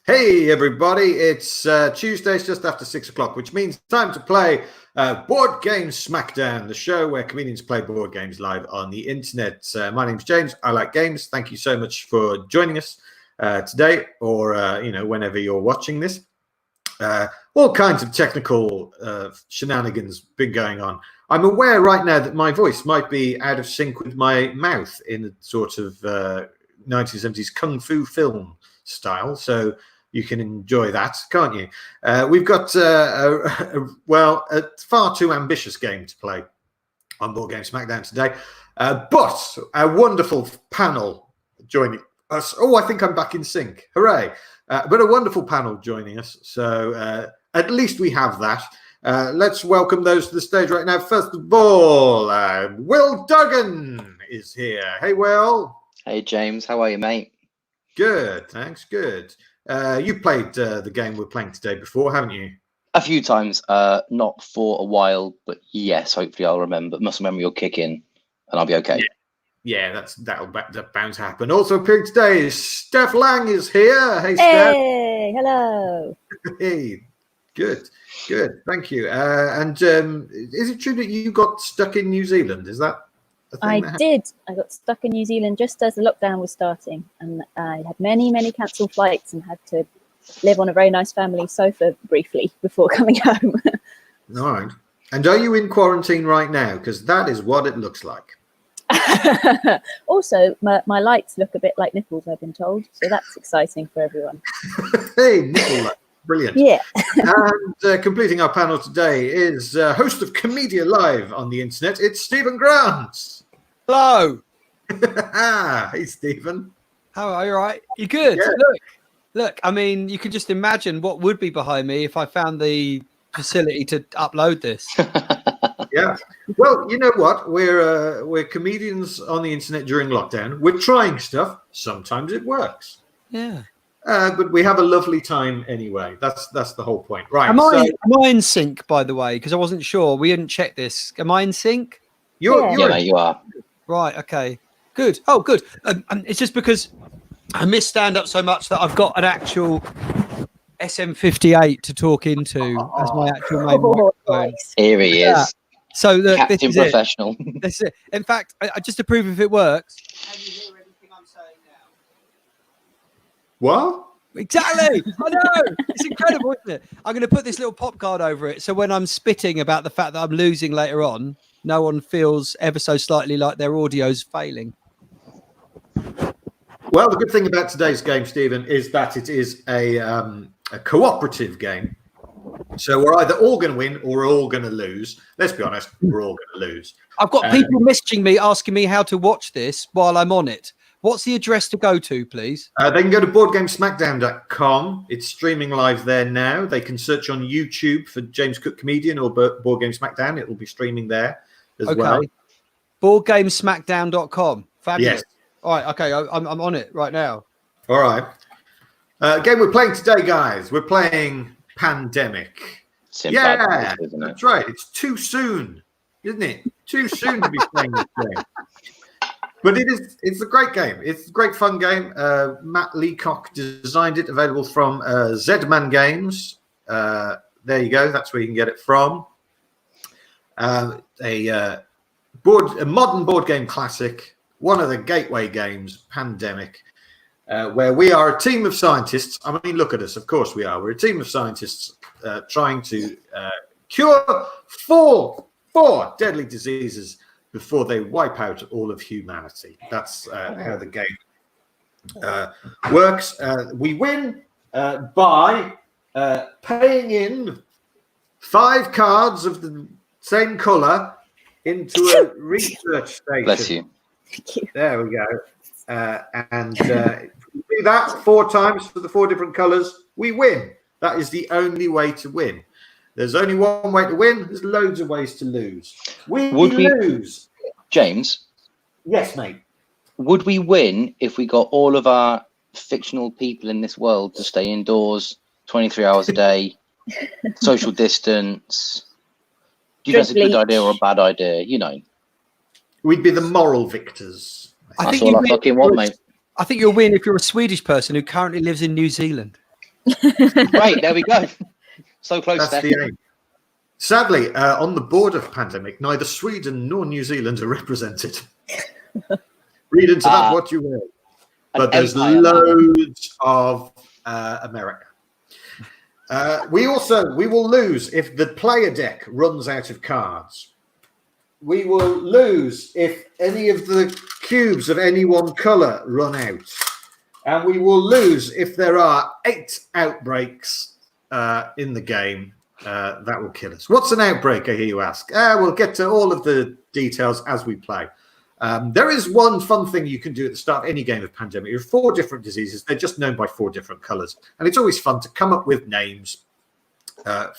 Hey everybody, it's Tuesday, it's just after 6 o'clock, which means time to play Board Game Smackdown, the show where comedians play board games live on the internet. My name's James, I like games. Thank you so much for joining us today, or whenever you're watching this. All kinds of technical shenanigans been going on. I'm aware right now that my voice might be out of sync with my mouth in a sort of 1970s kung fu film style, so you can enjoy that, can't you? We've got a far too ambitious game to play on Board Game Smackdown today, but a wonderful panel joining us. Oh, I think I'm back in sync. Hooray. But a wonderful panel joining us, so at least we have that. Let's welcome those to the stage right now. First of all, Will Duggan is here. Hey, Will. Hey, James. How are you, mate? Good, thanks. Good. You played the game we're playing today before, haven't you? A few times, not for a while, but yes, hopefully I'll remember. Muscle memory will kick in, and I'll be okay. Yeah, that'll bound to happen. Also appearing today is Steph Lang is here. Hey, Steph. Hey, hello. Hey, good. Thank you. And is it true that you got stuck in New Zealand? Is that? I did. I got stuck in New Zealand just as the lockdown was starting, and I had many cancelled flights and had to live on a very nice family sofa briefly before coming home. All right. And are you in quarantine right now? Because that is what it looks like. Also, my lights look a bit like nipples, I've been told, so that's exciting for everyone. Hey, nipple light. Brilliant. Yeah. And completing our panel today is host of Comedia Live on the internet. It's Stephen Grant. Hello. Hey, Stephen. How are you? All right? You good? Yeah. Look. I mean, you can just imagine what would be behind me if I found the facility to upload this. Yeah. Well, you know what? We're comedians on the internet during lockdown. We're trying stuff. Sometimes it works. Yeah. But we have a lovely time anyway. That's the whole point, right? Am I in sync, by the way? Because I wasn't sure. We didn't check this. Am I in sync? You are. Right. Okay. Good. Oh, good. It's just because I miss stand-up so much that I've got an actual SM58 to talk into as my actual main microphone. Nice. Here he is. So look, Captain this is Professional. This is it. In fact, I just to prove if it works. Can you hear everything I'm saying now? What? Exactly. I know. It's incredible, isn't it? I'm going to put this little pop card over it, so when I'm spitting about the fact that I'm losing later on, no one feels ever so slightly like their audio's failing. Well, the good thing about today's game, Stephen, is that it is a cooperative game. So we're either all going to win or we're all going to lose. Let's be honest, we're all going to lose. I've got people messaging me asking me how to watch this while I'm on it. What's the address to go to, please? They can go to boardgamesmackdown.com. It's streaming live there now. They can search on YouTube for James Cook Comedian or Board Game Smackdown. It will be streaming there as well. Boardgamesmackdown.com. Fabulous. Yes. All right. Okay. I'm on it right now. All right. Game we're playing today, guys. We're playing Pandemic. Yeah, isn't it? that's right. It's too soon, isn't it? Too soon to be playing this game. But it's a great game. It's a great fun game. Matt Leacock designed it, available from Zedman Games. There you go. That's where you can get it from. A modern board game classic, one of the gateway games, Pandemic, where we are a team of scientists. I mean, look at us. Of course we are. We're a team of scientists trying to cure four deadly diseases before they wipe out all of humanity. That's how the game works. We win by paying in 5 cards of the same color into a research station. Bless you. Thank you. There we go. And if we do that 4 times for the 4 different colors, we win. That is the only way to win. There's only one way to win. There's loads of ways to lose. We lose. James? Yes, mate. Would we win if we got all of our fictional people in this world to stay indoors 23 hours a day, social distance? Do you think that's a good idea or a bad idea? You know. We'd be the moral victors. That's all I fucking want, mate. I think you'll win if you're a Swedish person who currently lives in New Zealand. Right, there we go. So close. That's Steph. the aim. Sadly, on the board of pandemic, neither Sweden nor New Zealand are represented. Read into that what you will. But there's loads of America. We will lose if the player deck runs out of cards. We will lose if any of the cubes of any one color run out. And we will lose if there are 8 outbreaks in the game. That will kill us. What's an outbreak, I hear you ask? We'll get to all of the details as we play. There is one fun thing you can do at the start of any game of Pandemic. There are 4 different diseases. They're just known by 4 different colors. And it's always fun to come up with names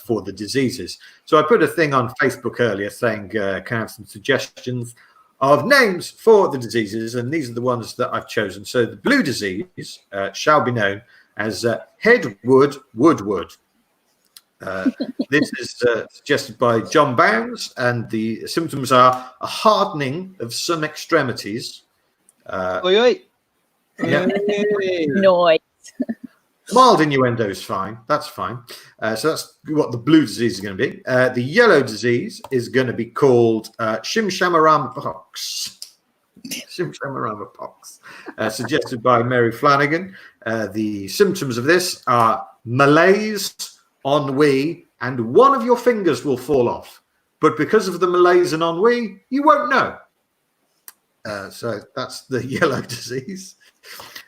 for the diseases. So I put a thing on Facebook earlier saying, can I have some suggestions of names for the diseases? And these are the ones that I've chosen. So the blue disease shall be known as Headwood Woodwood. This is suggested by John Bounds, and the symptoms are a hardening of some extremities. Oi. Noise. Mild innuendo is fine. That's fine. So that's what the blue disease is going to be. The yellow disease is going to be called SHIMSHAMERAMA pox. SHIMSHAMERAMA pox, suggested by Mary Flanagan. The symptoms of this are malaise, ennui, and one of your fingers will fall off. But because of the malaise and ennui, you won't know. So that's the yellow disease.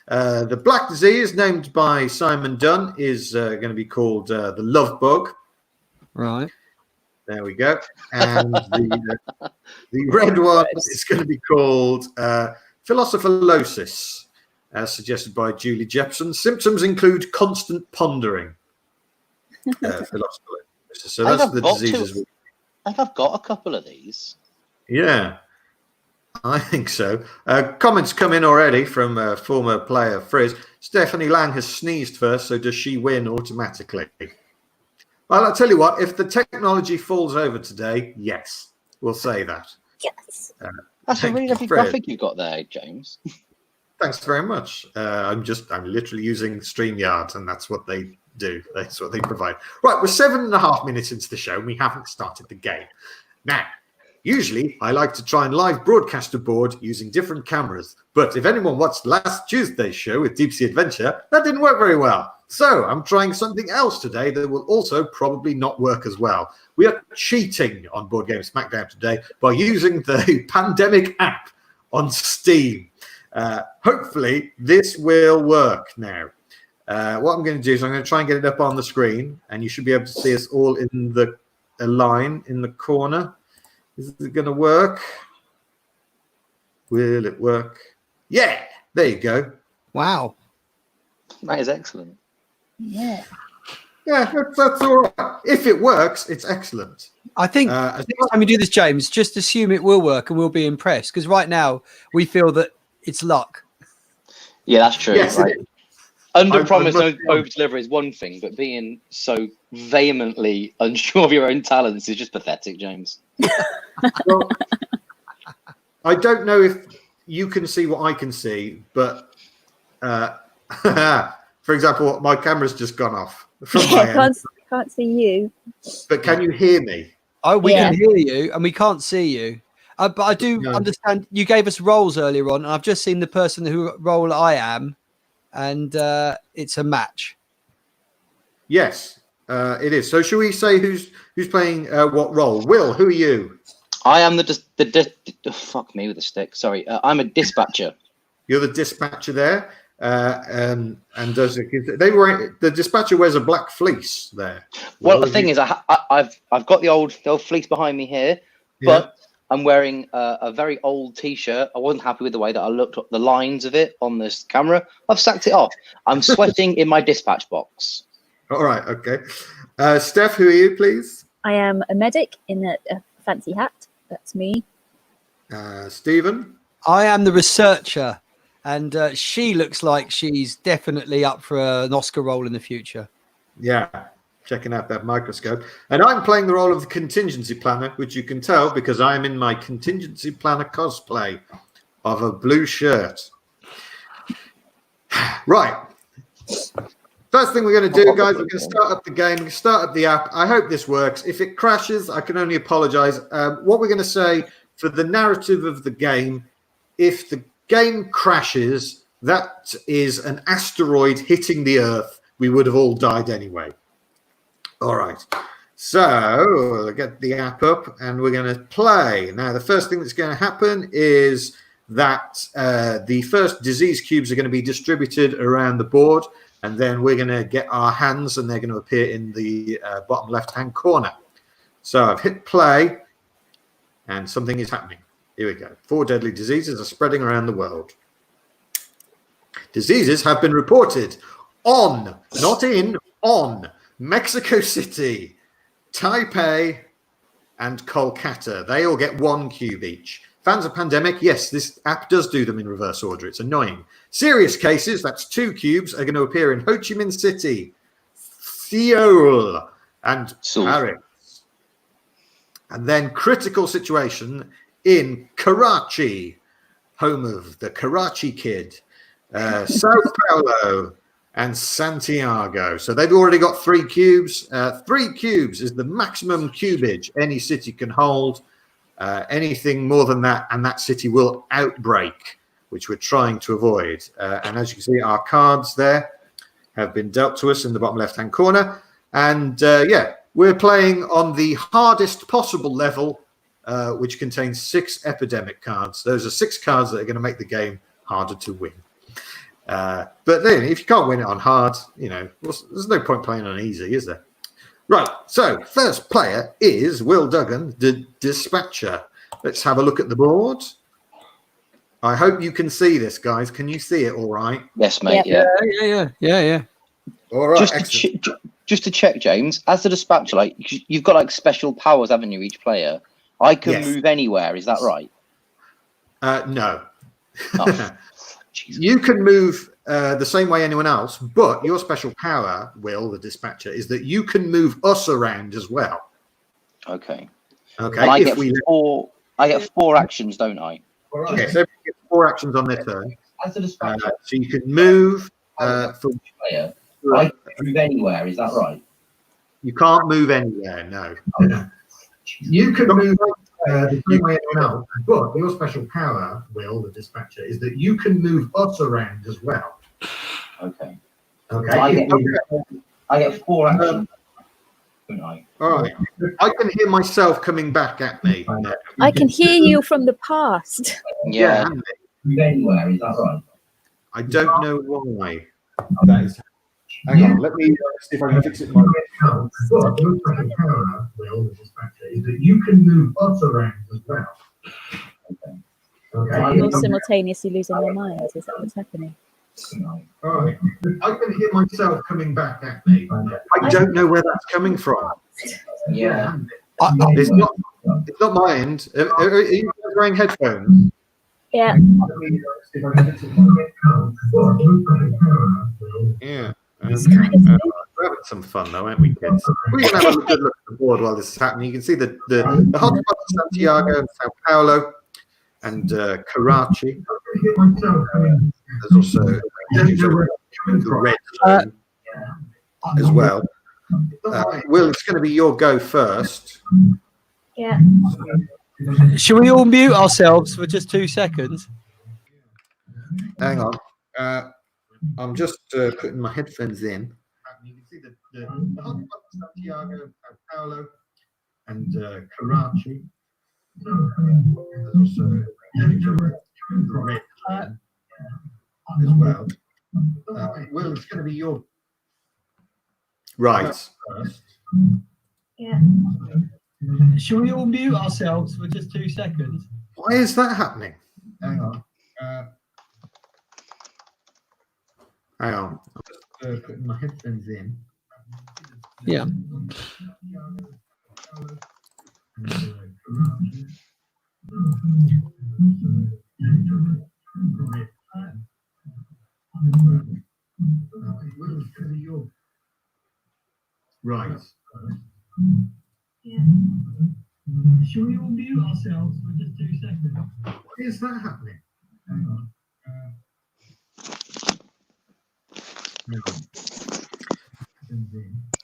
The black disease, named by Simon Dunn, is going to be called the love bug. Right. There we go. And the red one is going to be called PHILOSOPHERLOSIS, as suggested by Julie Jepson. Symptoms include constant pondering. PHILOSOPHERLOSIS. So that's the diseases. I think I've got a couple of these. Yeah. I think so. Comments come in already from former player Frizz. Stephanie Lang has sneezed first, so does she win automatically? Well, I'll tell you what, if the technology falls over today, yes, we'll say that. Yes. That's a really lovely graphic you've got there, James. Thanks very much. I'm literally using StreamYard, and that's what they do. That's what they provide. Right, we're 7.5 minutes into the show, and we haven't started the game. Now, usually, I like to try and live broadcast a board using different cameras. But if anyone watched last Tuesday's show with Deep Sea Adventure, that didn't work very well. So I'm trying something else today that will also probably not work as well. We are cheating on Board Game Smackdown today by using the Pandemic app on Steam. Hopefully, this will work now. What I'm going to do is I'm going to try and get it up on the screen, and you should be able to see us all in a line in the corner. Is it going to work? Will it work? Yeah, there you go. Wow. That is excellent. Yeah. Yeah, that's all right. If it works, it's excellent. I think next time you do this, James, just assume it will work and we'll be impressed. Because right now we feel that it's luck. Yeah, that's true. Yes, right? Under promise, over deliver is one thing, but being so vehemently unsure of your own talents is just pathetic, James. Well, I don't know if you can see what I can see, but for example, my camera's just gone off from my end. Can't see you. But can you hear me? Oh, we can hear you and we can't see you. But I do understand you gave us roles earlier on, and I've just seen the person who role I am, and it's a match. Yes, it is. So should we say who's playing what role? Will, who are you? I am fuck me with a stick. Sorry, I'm a dispatcher. You're the dispatcher there, and does the dispatcher wears a black fleece there? Well, the thing is, I've got the old fleece behind me here, but I'm wearing a very old T-shirt. I wasn't happy with the way that I looked at the lines of it on this camera. I've sacked it off. I'm sweating in my dispatch box. All right, okay. Steph, who are you, please? I am a medic in a fancy hat. That's me. Stephen? I am the researcher, and she looks like she's definitely up for an Oscar role in the future. Yeah, checking out that microscope. And I'm playing the role of the contingency planner, which you can tell because I'm in my contingency planner cosplay of a blue shirt. Right. First thing we're going to do, guys, we're going to start up the game, start up the app. I hope this works. If it crashes, I can only apologize. What we're going to say for the narrative of the game, if the game crashes, that is an asteroid hitting the Earth. We would have all died anyway. All right. So we'll get the app up and we're going to play. Now, the first thing that's going to happen is that the first disease cubes are going to be distributed around the board. And then we're going to get our hands and they're going to appear in the bottom left-hand corner. So I've hit play and something is happening. Here we go. 4 deadly diseases are spreading around the world. Diseases have been reported on, not in, on Mexico City, Taipei, and Kolkata. They all get 1 cube each. Fans of Pandemic, yes, this app does do them in reverse order. It's annoying. Serious cases, that's 2 cubes, are going to appear in Ho Chi Minh City, Seoul, and Paris. And then critical situation in Karachi, home of the Karachi Kid, Sao Paulo, and Santiago. So they've already got 3 cubes. 3 cubes is the maximum cubage any city can hold. Anything more than that, and that city will outbreak, which we're trying to avoid. And as you can see, our cards there have been dealt to us in the bottom left-hand corner. And yeah, we're playing on the hardest possible level, which contains 6 epidemic cards. Those are 6 cards that are going to make the game harder to win. But then, if you can't win it on hard, you know, there's no point playing on easy, is there? Right, so first player is Will Duggan, the dispatcher. Let's have a look at the board. I hope you can see this, guys. Can you see it all right? Yes, mate. Yeah. All right. Just to check, James, as the dispatcher, like you've got like special powers, haven't you, each player? I can move anywhere, is that right? No. Oh, you can move the same way anyone else, but your special power, Will, the dispatcher, is that you can move us around as well. Okay. Okay. And I get 4 actions, don't I? Okay, so everybody gets 4 actions on their turn. As a dispatcher, so you can move from player. I can move anywhere, is that right? You can't move anywhere, no. You can move the same way anyone else, but your special power, Will, the dispatcher, is that you can move us around as well. Okay. Okay. I get 4 actions, don't I? All right. I can hear myself coming back at me. I can hear you from the past. Yeah. Move anywhere, is that right? I don't know why. That is. Hang on, let me see if I can fix it. But your special power, Will, the dispatcher, is that you can move us around as well. Okay. You're simultaneously losing your mind. Is that what's happening? All right. I can hear myself coming back at me. I don't know where that's coming from. Yeah. It's not my end. Are you wearing headphones? Yeah. Yeah. We're having some fun though, aren't we, kids? We're going to have a good look at the board while this is happening. You can see the hotspots of Santiago and Sao Paulo and Karachi. There's also the red zone as well. Will, it's going to be your go first. Yeah. Should we all mute ourselves for just 2 seconds? Hang on. I'm just putting my headphones in. You can see the hotspots of Santiago, Sao Paulo, and Karachi. There's also the red zone as well. Will, it's going to be your right. Yeah. Should we all mute ourselves for just 2 seconds? Why is that happening? Hang on. Hang on. I'm just putting my headphones in. Yeah. Right. Yeah. Should we all mute ourselves for just 2 seconds? Why is that happening? Hang on.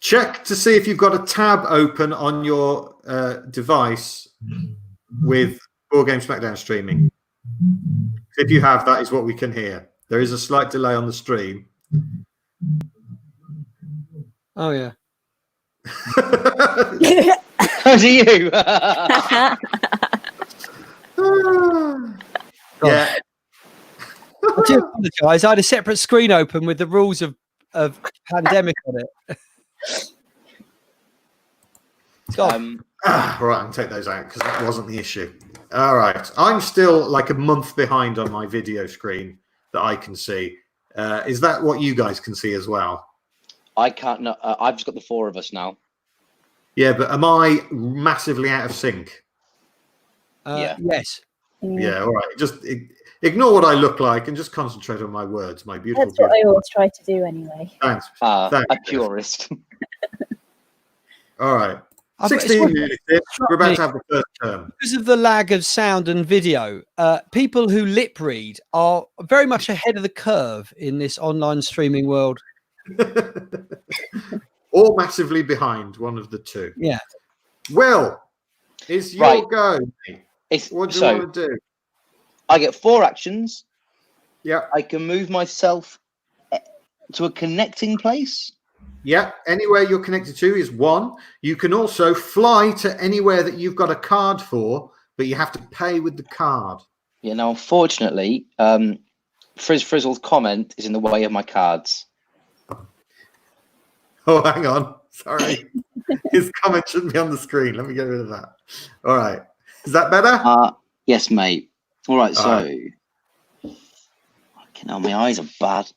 Check to see if you've got a tab open on your device with Board Game Smackdown streaming. If you have, that is what we can hear. There is a slight delay on the stream. Oh yeah. How do you? Yeah. I do apologise. I had a separate screen open with the rules of pandemic on it. Right, I can take those out because that wasn't the issue. All right. I'm still like a month behind on my video screen that I can see. Is that what you guys can see as well? I can't. No, I've just got the four of us now. Yeah, but am I massively out of sync? Yeah. Yes. Yeah, all right. Just ignore what I look like and just concentrate on my words, my beautiful. That's what I always try to do anyway. Thanks. A purist. All right. I've- 16 minutes in. We're about me. to have the first term. Because of the lag of sound and video, people who lip read are very much ahead of the curve in this online streaming world. Or massively behind, one of the two. Yeah. Will, it's your Right. go. Mate. What do you want to do? I get 4 actions. Yeah. I can move myself to a connecting place. Yeah, anywhere you're connected to is 1. You can also fly to anywhere that you've got a card for, but you have to pay with the card. Yeah, now, unfortunately, Frizzle's comment is in the way of my cards. Oh, hang on. Sorry. His comment shouldn't be on the screen. Let me get rid of that. All right. Is that better? Yes, mate. All right, so... right. Fucking hell, my eyes are bad.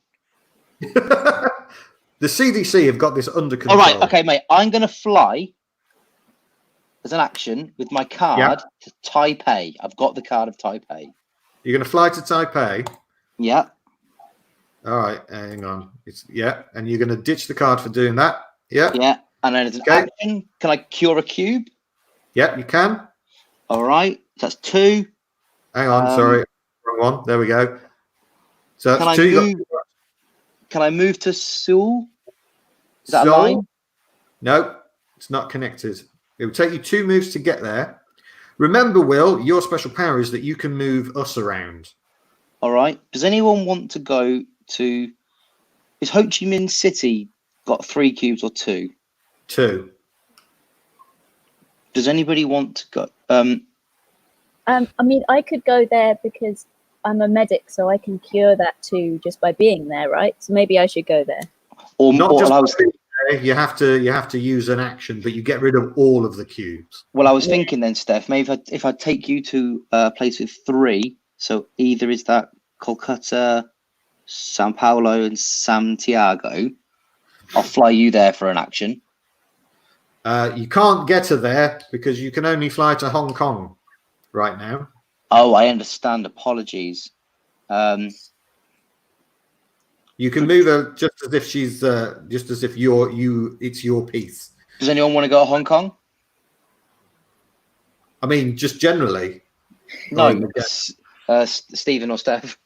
The CDC have got this under control. All right, okay, mate. I'm going to fly as an action with my card to Taipei. I've got the card of Taipei. You're going to fly to Taipei? Yeah. All right, hang on. And you're going to ditch the card for doing that? Yeah. Yeah, and then as an action, can I cure a cube? Yeah, you can. All right, that's 2. Hang on, sorry. Wrong one. There we go. So that's 2. Can I move to Seoul? Is that a Seoul? line? No, it's not connected. It will take you 2 moves to get there. Remember, Will, your special power is that you can move us around. All right. Does anyone want to go to... Is Ho Chi Minh City got 3 cubes or 2? 2. Does anybody want to go? I mean, I could go there because I'm a medic, so I can cure that too just by being there, right? So maybe I should go there. Or Not or just I was, you have to use an action, but you get rid of all of the cubes. well, I was thinking then, Steph, maybe if I take you to a place with 3, so either is that Kolkata, Sao Paulo, and Santiago, I'll fly you there for an action. You can't get her there because you can only fly to Hong Kong right now. Oh, I understand. Apologies. You can move her just as if she's just as if it's your piece. Does anyone want to go to Hong Kong? I mean, just generally. No, Stephen or Steph.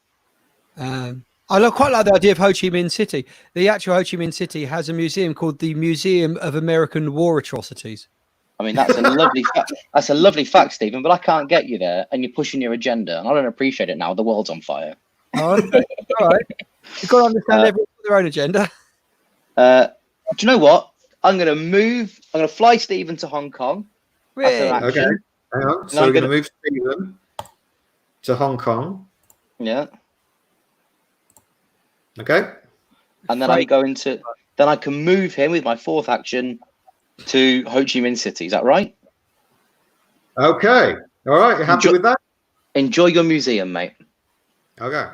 I quite like the idea of Ho Chi Minh City. The actual Ho Chi Minh City has a museum called the Museum of American War Atrocities. I mean, that's a lovely fact. That's a lovely fact, Stephen. But I can't get you there, and you're pushing your agenda, and I don't appreciate it now. The world's on fire. Oh, okay. All right. You've got to understand everyone's got their own agenda. Do you know what? I'm going to fly Stephen to Hong Kong. That's an action. Okay. Hang on. So we're going to move Stephen to Hong Kong. Yeah. Okay. And then I'm going to. Then I can move him with my 4th action to Ho Chi Minh City. Is that right? Okay. All right. You happy with that? Enjoy your museum, mate. Okay.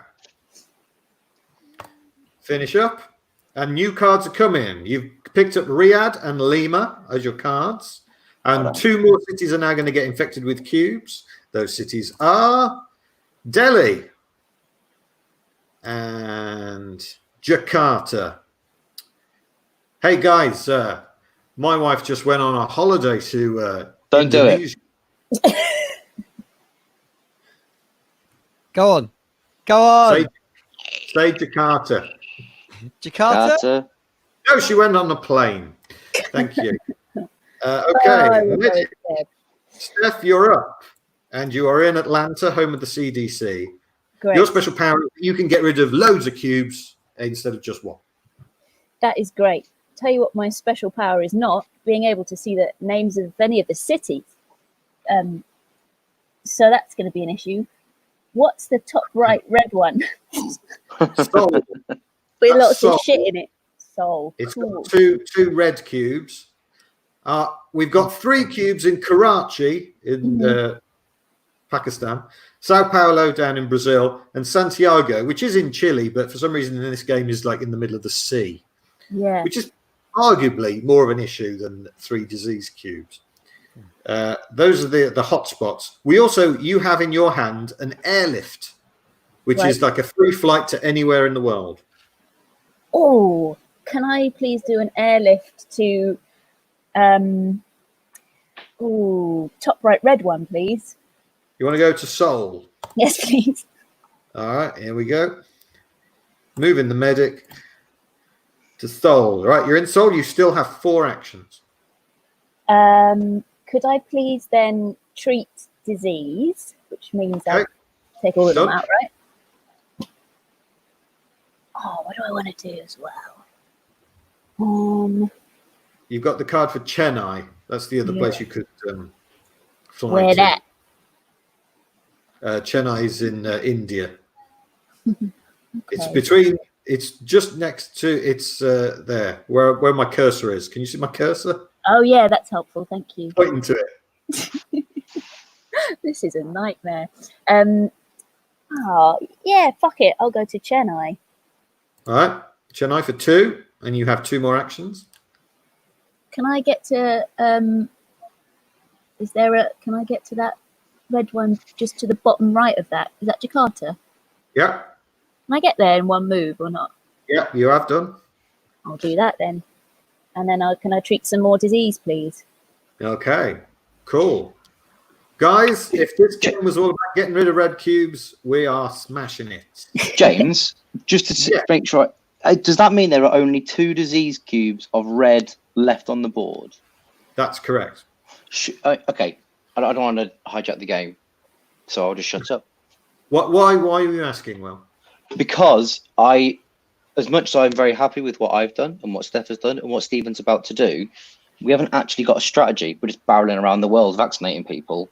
Finish up. And new cards are coming. You've picked up Riyadh and Lima as your cards. And 2 more cities are now going to get infected with cubes. Those cities are Delhi and Jakarta. Hey, guys. My wife just went on a holiday to Don't do Indonesia. Go on. Go on. Say Jakarta. Jakarta. No, she went on a plane. Thank you. Oh, Okay, you're very good. Steph, you're up, and you are in Atlanta, home of the CDC. Great. Your special power: you can get rid of loads of cubes instead of just one. That is great. Tell you what, my special power is not being able to see the names of any of the cities. So that's going to be an issue. What's the top right red one? Seoul. With lots Seoul. of shit in it. Seoul. It's Cool. got two red cubes. We've got 3 cubes in Karachi in Pakistan, Sao Paulo down in Brazil, and Santiago, which is in Chile, but for some reason in this game is like in the middle of the sea. Yeah. Which is arguably more of an issue than 3 disease cubes. Those are the hot spots. You have in your hand an airlift, which is like a free flight to anywhere in the world. Oh, can I please do an airlift to top right red one, please? You want to go to Seoul? Yes, please. All right, here we go. Moving the medic to Seoul. All right, you're in Seoul. You still have 4 actions. Could I please then treat disease, which means I take all of them out, right? Oh, what do I want to do as well? You've got the card for Chennai. That's the other place you could fly Where to. that? Chennai is in India. Okay. It's just next to. It's there where my cursor is. Can you see my cursor? Oh yeah, that's helpful. Thank you. Pointing to it. This is a nightmare. Yeah, fuck it. I'll go to Chennai. All right, Chennai for 2, and you have 2 more actions. Can I get to? Can I get to that red one just to the bottom right of that? Is that Jakarta? Yeah. Can I get there in one move or not? Yeah, you have done. I'll do that then. And then can I treat some more disease, please? Okay, cool. Guys, if this game was all about getting rid of red cubes, we are smashing it. James, just to make sure, does that mean there are only 2 disease cubes of red left on the board? That's correct. Okay, I don't want to hijack the game, so I'll just shut up. Why are you asking, Will? Because as much as I'm very happy with what I've done and what Steph has done and what Stephen's about to do, we haven't actually got a strategy. We're just barreling around the world vaccinating people.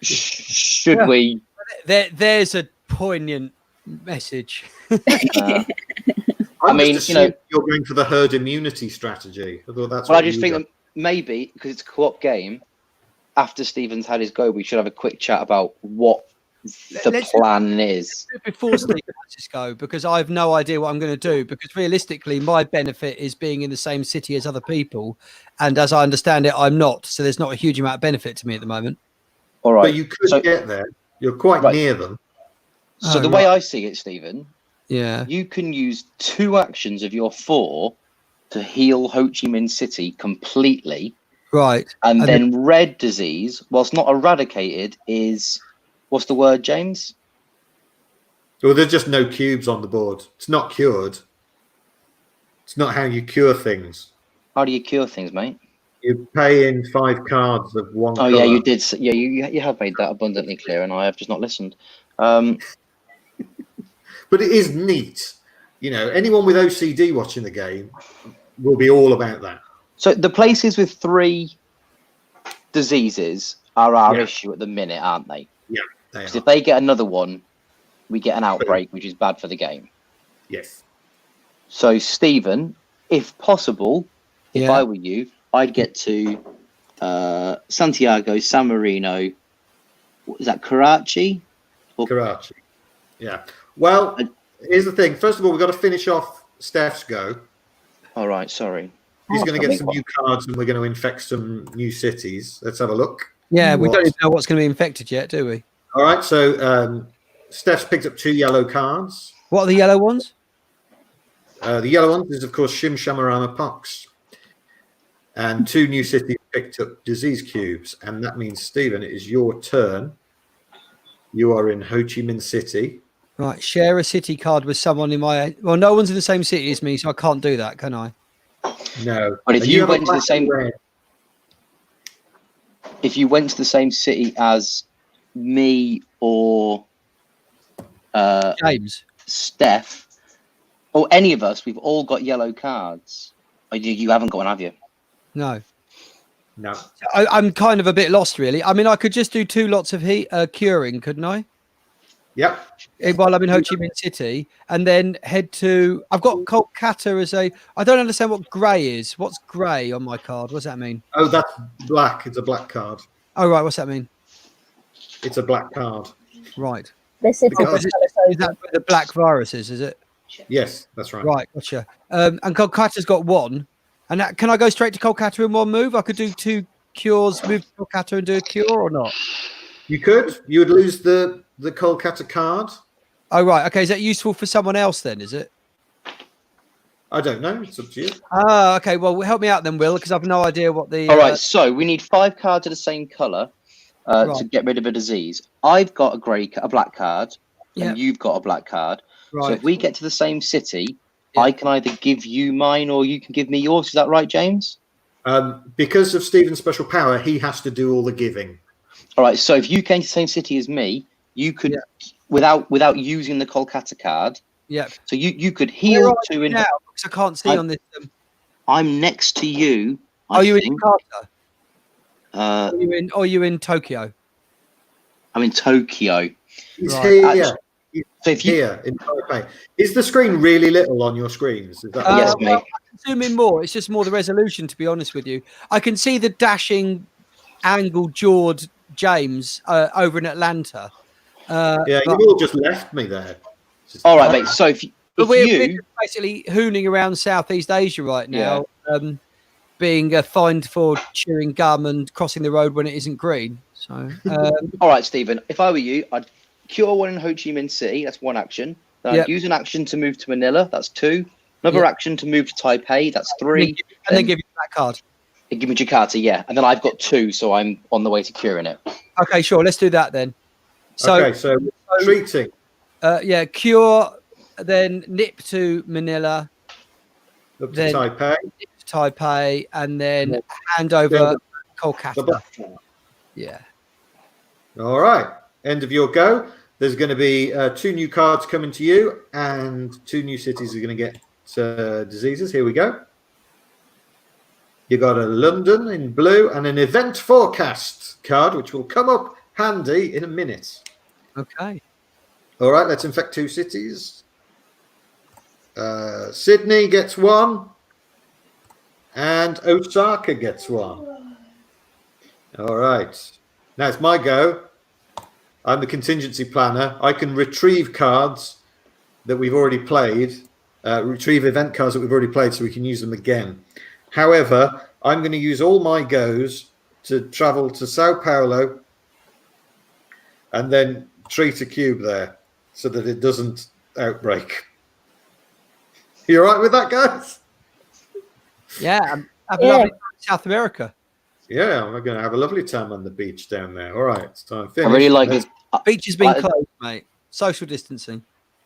Should we? There's a poignant message. I mean, you're going for the herd immunity strategy. I thought that's. Well, I just think that maybe because it's a co-op game, after Stephen's had his go, we should have a quick chat about what the plan is. Before Stephen has his go, because I have no idea what I'm going to do. Because realistically, my benefit is being in the same city as other people, and as I understand it, I'm not. So there's not a huge amount of benefit to me at the moment. All right, but you could get there. You're quite near them. So the way I see it, Stephen, yeah, you can use 2 actions of your 4 to heal Ho Chi Minh City completely. Right. And then red disease, whilst not eradicated, is, what's the word, James? Well, there's just no cubes on the board. It's not cured. It's not how you cure things. How do you cure things, mate? You pay in 5 cards of 1 Oh, colour. yeah, you did. Yeah, you have made that abundantly clear, and I have just not listened. But it is neat. You know, anyone with OCD watching the game will be all about that. So the places with 3 diseases are our issue at the minute, aren't they? Yeah, they Because are. if they get another one, we get an outbreak, which is bad for the game. Yes. So, Stephen, if possible, if I were you, I'd get to Santiago, San Marino. What is that, Karachi? Karachi. Yeah. Well, here's the thing. First of all, we've got to finish off Steph's go. All right, sorry. He's going to get some new cards, and we're going to infect some new cities. Let's have a look. Yeah, we don't even know what's going to be infected yet, do we? All right. So Steph's picked up 2 yellow cards. What are the yellow ones? The yellow ones is, of course, SHIMSHAMERAMA pox. And 2 new cities picked up disease cubes. And that means, Stephen, it is your turn. You are in Ho Chi Minh City. Right, share a city card with someone in my. Well, no one's in the same city as me, so I can't do that, can I? No. But if And you have a went to the black and same, red. if you went to the same city as me or James. Steph or any of us, we've all got yellow cards. Or you haven't got one, have you? No. No. I'm kind of a bit lost, really. I mean, I could just do 2 lots of curing, couldn't I? Yep. While I'm in Ho Chi Minh City, and then head to. I've got Kolkata as a. I don't understand what grey is. What's grey on my card? What does that mean? Oh, that's black. It's a black card. Oh, right. What's that mean? It's a black card. Right. The city Because- is Is that where the black viruses? Is it? Yes, that's right. Right. Gotcha. And Kolkata's got 1. And can I go straight to Kolkata in 1 move? I could do 2 cures, move to Kolkata and do a cure, or not? You could. You would lose the Kolkata card. Oh, right. Okay. Is that useful for someone else then? Is it? I don't know. It's up to you. Ah, okay. Well, help me out then, Will, because I've no idea what the. All right, so we need 5 cards of the same color to Right. get rid of a disease. I've got a black card, and Yeah. you've got a black card. So Right. if we get to the same city, Yeah. I can either give you mine or you can give me yours. Is that right, James? Because of Stephen's special power, he has to do all the giving. All right. So if you came to the same city as me, you could, without using the Kolkata card. Yeah. So you could Where heal are 2 you in. now? Because I can't see on this. I'm next to you. Are you in think. Jakarta? Uh, Are you in Tokyo? I'm in Tokyo. He's Right. here. Actually, so if you, Here in Taipei. Is the screen really little on your screens? Is that Yes, mate. I can zoom in more. It's just more the resolution, to be honest with you. I can see the dashing, angle-jawed James over in Atlanta. Yeah, but- you've all just left me there. all right, mate. So if But we're you, just basically hooning around Southeast Asia right now, being fined for chewing gum and crossing the road when it isn't green. So, all right, Stephen, if I were you, I'd cure 1 in Ho Chi Minh City. That's 1 action. Then Yep. I'd use an action to move to Manila. That's 2. Another Yep. action to move to Taipei. That's 3. and then give you that card. Give me Jakarta, yeah. And then I've got 2, so I'm on the way to curing it. Okay, sure. Let's do that then. So, Okay, so treating. cure, then nip to Manila, Up to then- Taipei. nip to Taipei, and then Yeah. hand over The Kolkata. black card. Yeah. All right. End of your go. There's going to be 2 new cards coming to you, and 2 new cities are going to get diseases. Here we go. You got a London in blue and an event forecast card, which will come up handy in a minute. Okay. All right, let's infect 2 cities. Sydney gets 1, and Osaka gets 1. All right. Now it's my go. I'm the contingency planner. I can retrieve cards that we've already played, retrieve event cards that we've already played so we can use them again. However, I'm going to use all my goes to travel to Sao Paulo and then treat a cube there so that it doesn't outbreak. You all right with that, guys? Yeah. Have a Yeah. lovely time in South America. Yeah, I'm going to have a lovely time on the beach down there. All right, it's time to finish. I really like Let's- this. Beach has been I- closed, mate. Social distancing.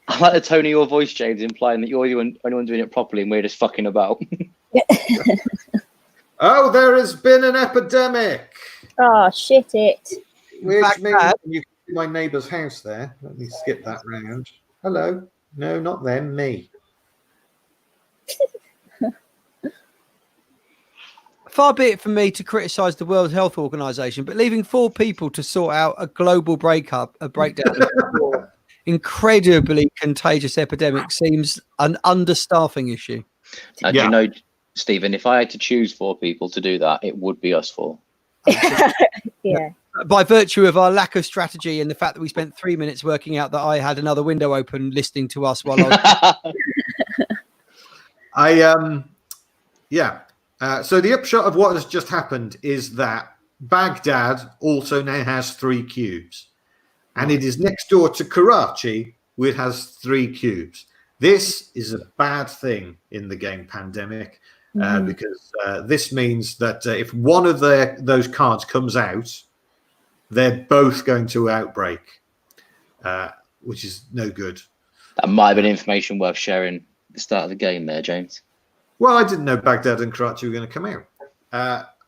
I like the tone of your voice, James, implying that you're the only one doing it properly and we're just fucking about. Oh, there has been an epidemic, Oh, shit it. which fact, means Dad- you can see my neighbour's house there. Let me skip that round. Hello. No, not them, me. Far be it from me to criticise the World Health Organization, but leaving 4 people to sort out a global breakdown of an incredibly contagious epidemic seems an understaffing issue. And Yeah. you know, Stephen, if I had to choose 4 people to do that, it would be us 4. Yeah. By virtue of our lack of strategy and the fact that we spent 3 minutes working out that I had another window open listening to us while I was So the upshot of what has just happened is that Baghdad also now has 3 cubes, and it is next door to Karachi, which has 3 cubes. This is a bad thing in the game Pandemic, because this means that if one of those cards comes out, they're both going to outbreak. which is no good. That might have been information worth sharing at the start of the game there, James. Well, I didn't know Baghdad and Karachi were going to come out.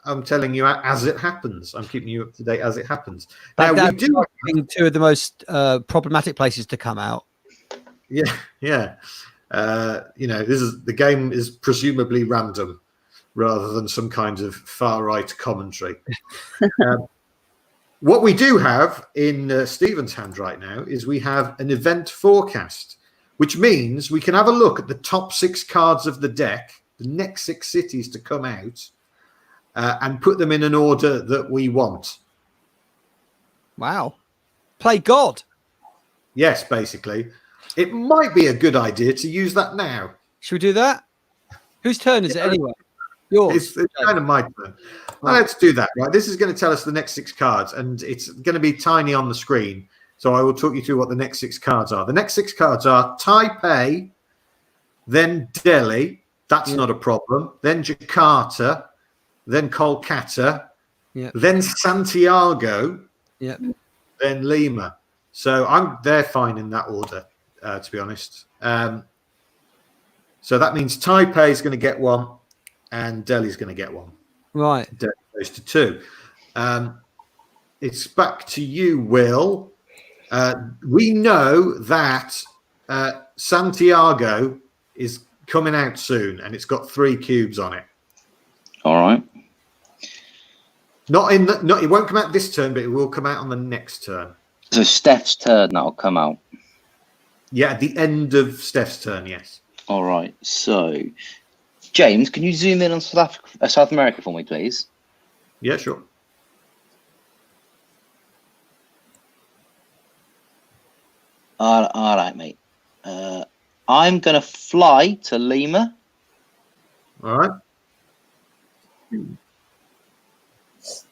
I'm telling you as it happens. I'm keeping you up to date as it happens. Now, we do being two of the most problematic places to come out. Yeah. The game is presumably random rather than some kind of far right commentary. What we do have in Stephen's hand right now is we have an event forecast, which means we can have a look at the top 6 cards of the deck, the next 6 cities to come out, and put them in an order that we want. Wow. Play God. Yes, basically. It might be a good idea to use that now. Should we do that? Whose turn is it anyway? Yours. It's kind of my turn. Well, let's do that. Right. This is going to tell us the next 6 cards, and it's going to be tiny on the screen. So I will talk you through what the next 6 cards are. The next 6 cards are Taipei, then Delhi. That's not a problem. Then Jakarta, then Kolkata, then Santiago, then Lima. So they're fine in that order, to be honest. So that means Taipei is going to get 1, and Delhi's going to get 1. Right. Delhi goes to 2. It's back to you, Will. We know that Santiago is coming out soon, and it's got 3 cubes on it. All right. It won't come out this turn, but it will come out on the next turn. So Steph's turn that'll come out. Yeah, at the end of Steph's turn, yes. All right. So, James, can you zoom in on South America for me, please? Yeah, sure. All right, mate. I'm going to fly to Lima. All right. Wait.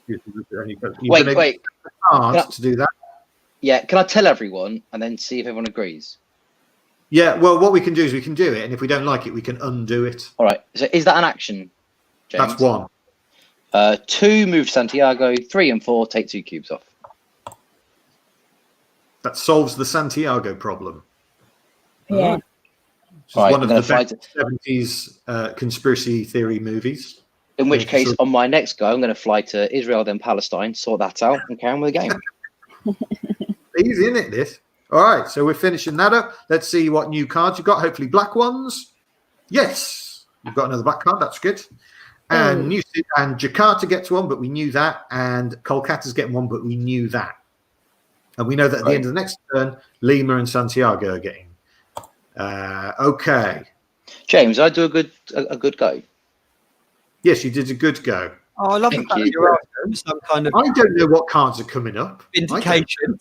To do that. Yeah, can I tell everyone and then see if everyone agrees? Yeah, well, what we can do is we can do it, and if we don't like it, we can undo it. All right. So is that an action, James? That's 1. 2, move to Santiago. 3 and 4, take 2 cubes off. That solves the Santiago problem. Yeah. It's Right, one of the I'm gonna best 70s conspiracy theory movies. In which case, on my next go, I'm going to fly to Israel, then Palestine, sort that out, and carry on with the game. Easy, isn't it, this? All right, so we're finishing that up. Let's see what new cards you've got. Hopefully black ones. Yes, you've got another black card. That's good. And and Jakarta gets 1, but we knew that. And Kolkata's getting 1, but we knew that. And we know that at the end of the next turn, Lima and Santiago are getting. Okay. James, I do a good go. Yes, you did a good go. Oh, I love Thank the fact you. that you're asking some kind of I don't know what cards are coming up. vindication.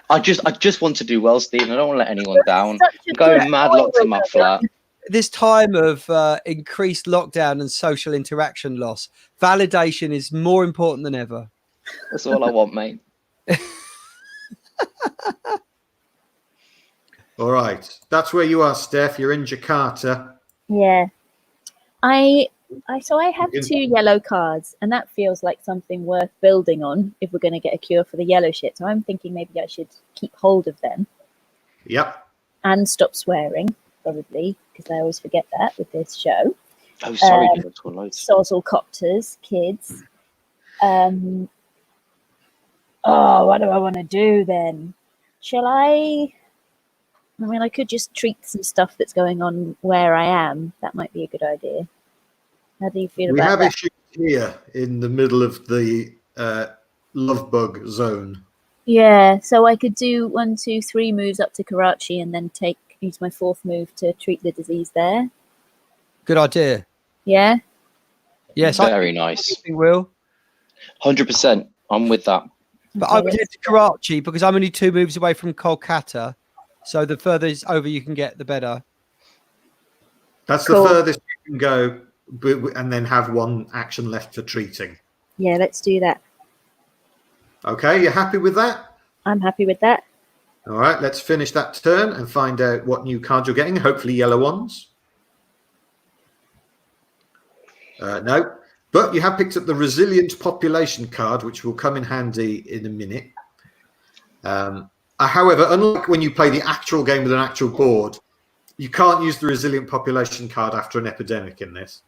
I just want to do well, Stephen. I don't want to let anyone down. Such a Going good mad locked in my flat. This time of increased lockdown and social interaction loss, validation is more important than ever. That's all I want, mate. All right. That's where you are, Steph. You're in Jakarta. Yeah. So I have 2 yellow cards, and that feels like something worth building on if we're going to get a cure for the yellow shit. So I'm thinking maybe I should keep hold of them. Yep. And stop swearing, probably, because I always forget that with this show. Oh, sorry, dude. That's loads. Sozzlecopters, kids. What do I want to do then? Shall I mean, I could just treat some stuff that's going on where I am. That might be a good idea. How do you feel We about have that? issues here in the middle of the love bug zone. Yeah, so I could do 1, 2, 3 moves up to Karachi and then use my 4th move to treat the disease there. Good idea. Yeah? Yes, Very nice. I will. 100%. I'm with that. But I would head to Karachi because I'm only 2 moves away from Kolkata. So the further over you can get, the better. That's Cool. the furthest you can go, and then have 1 action left for treating. Yeah, let's do that. Okay, you happy with that? I'm happy with that. All right, let's finish that turn and find out what new cards you're getting. Hopefully yellow ones. No, but you have picked up the Resilient Population card, which will come in handy in a minute. However, unlike when you play the actual game with an actual board, you can't use the resilient population card after an epidemic in this.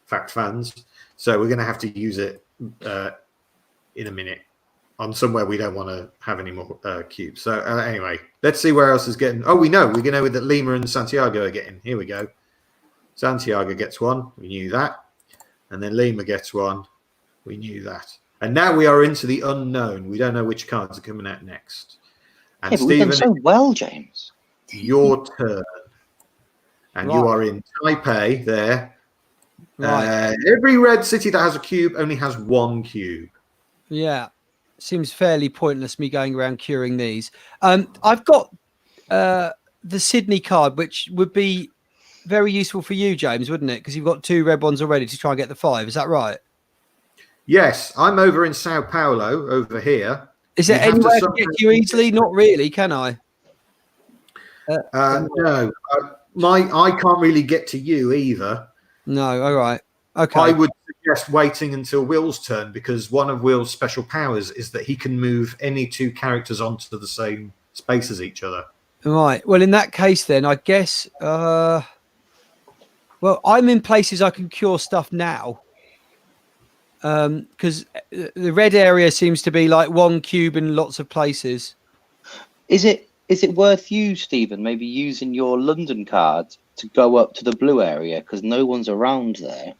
Fact fans. So we're going to have to use it in a minute on somewhere we don't want to have any more cubes. So anyway, let's see where else is getting. Oh, we know that Lima and Santiago are getting. Here we go. Santiago gets one. We knew that. And then Lima gets one. We knew that. And now we are into the unknown. We don't know which cards are coming out next. And Stephen, we've done so well, James. Your turn. And right. You are in Taipei there. Right. Every red city that has a cube only has one cube. Yeah. Seems fairly pointless me going around curing these. I've got the Sydney card, which would be very useful for you, James, wouldn't it? Because you've got 2 red ones already to try and get the 5. Is that right? Yes, I'm over in Sao Paulo over here. Is there any way I can get you easily? Not really, can I? No, I can't really get to you either. No, all right. Okay. I would suggest waiting until Will's turn, because one of Will's special powers is that he can move any 2 characters onto the same space as each other. Right. Well, in that case, then I guess. Well, I'm in places I can cure stuff now. Because the red area seems to be like 1 cube in lots of places. Is it worth you, Stephen, maybe using your London card to go up to the blue area because no one's around there?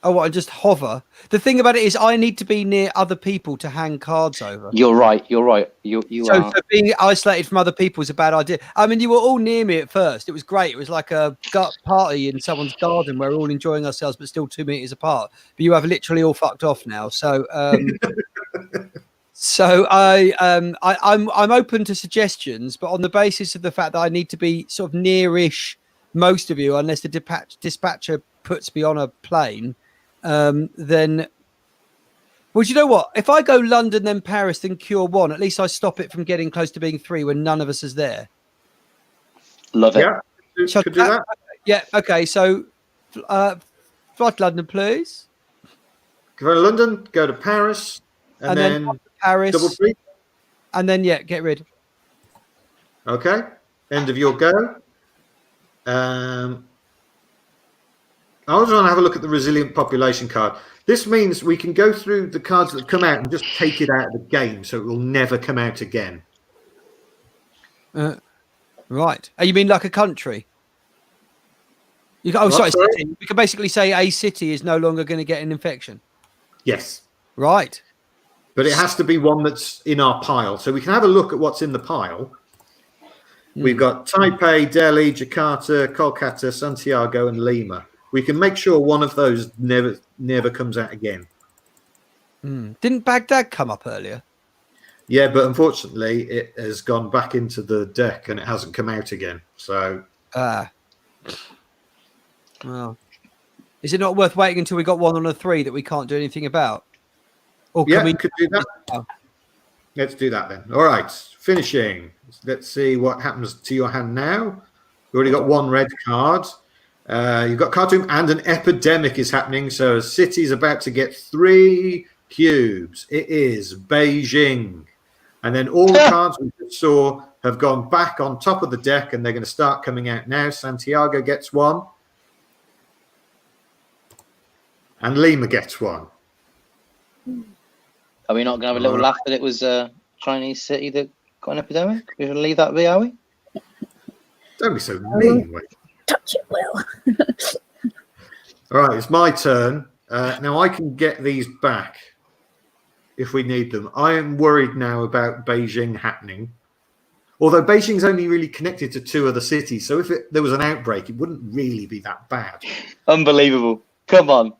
Oh, what, I just hover. The thing about it is I need to be near other people to hang cards over. You're right. You So are. for being isolated from other people is a bad idea. I mean, you were all near me at first. It was great. It was like a party in someone's garden where we're all enjoying ourselves, but still 2 meters apart. But you have literally all fucked off now. So, I'm open to suggestions, but on the basis of the fact that I need to be sort of nearish most of you, unless the dispatcher puts me on a plane, then. Well, do you know what? If I go London, then Paris, then cure 1, at least I stop it from getting close to being 3 when none of us is there. Love it. Yeah, could do that. Yeah, okay. So, fly to London, please. Go to London, go to Paris, and then Paris, double 3. and then get rid. Okay, end of your go. I also want to have a look at the resilient population card. This means we can go through the cards that come out and just take it out of the game, so it will never come out again. Right. Oh, you mean like a country? Sorry. City. We can basically say a city is no longer going to get an infection. Yes. Right. But it has to be one that's in our pile. So we can have a look at what's in the pile. We've got Taipei, Delhi, Jakarta, Kolkata, Santiago, and Lima. We can make sure one of those never comes out again. Didn't Baghdad come up earlier? Yeah, but unfortunately, it has gone back into the deck and it hasn't come out again. So, well, is it not worth waiting until we got 1 on a 3 that we can't do anything about? Or can we could do that. Let's do that then. All right, finishing. Let's see what happens to your hand now. We've already got 1 red card. You've got Khartoum and an epidemic is happening. So a city's about to get 3 cubes. It is Beijing. And then all the cards we just saw have gone back on top of the deck and they're going to start coming out now. Santiago gets 1. And Lima gets 1. Are we not going to have a little laugh that it was a Chinese city that got an epidemic? We're going to leave that be, are we? Don't be so mean, Wade. Touch it, Will. All right, it's my turn. Now I can get these back if we need them. I am worried now about Beijing happening. Although Beijing's only really connected to 2 other cities, so if there was an outbreak, it wouldn't really be that bad. Unbelievable. Come on.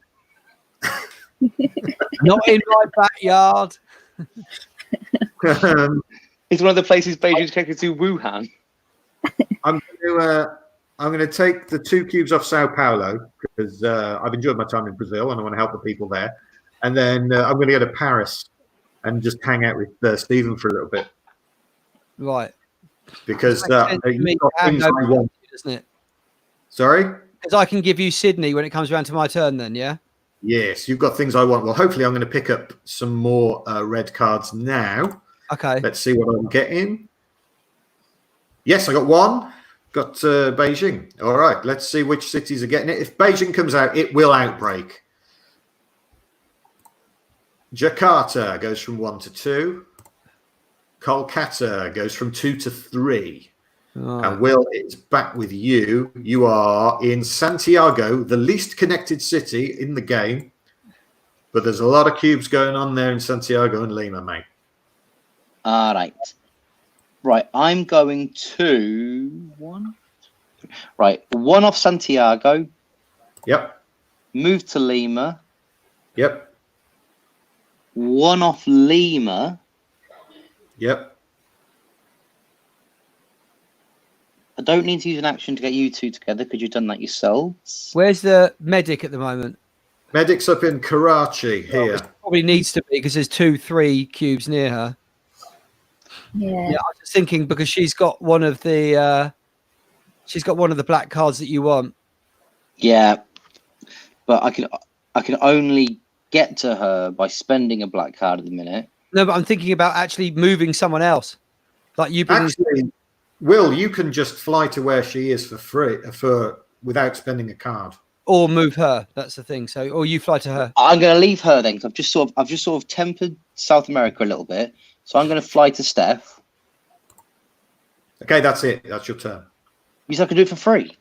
Not in my backyard. It's one of the places Beijing's connected to Wuhan. I'm going to take the 2 cubes off Sao Paulo because I've enjoyed my time in Brazil and I want to help the people there. And then I'm going to go to Paris and just hang out with Stephen for a little bit. Right. Because you've got things I want. Isn't it? Sorry? Because I can give you Sydney when it comes around to my turn then, yeah? Yes, you've got things I want. Well, hopefully I'm going to pick up some more red cards now. Okay. Let's see what I'm getting. Yes, I got one. Got Beijing. All right, let's see which cities are getting it. If Beijing comes out, it will outbreak. Jakarta goes from 1 to 2. Kolkata goes from 2 to 3. Oh. And Will, it's back with you. You are in Santiago, the least connected city in the game. But there's a lot of cubes going on there in Santiago and Lima, mate. All right. Right, I'm going to one off Santiago. Yep. Move to Lima. Yep. One off Lima. Yep. I don't need to use an action to get you two together because you've done that yourselves. Where's the medic at the moment? Medic's up in Karachi here. Probably needs to be because there's 2-3 cubes near her. Yeah. I was just thinking because she's got one of the black cards that you want. Yeah, but I can only get to her by spending a black card at the minute. No, but I'm thinking about actually moving someone else. Like you bring Actually, Will, you can just fly to where she is for free without spending a card. or move her. That's the thing. So, or you fly to her. I'm going to leave her then because I've just sort of tempered South America a little bit. So I'm going to fly to Steph. Okay, that's it. That's your turn. You said I can do it for free.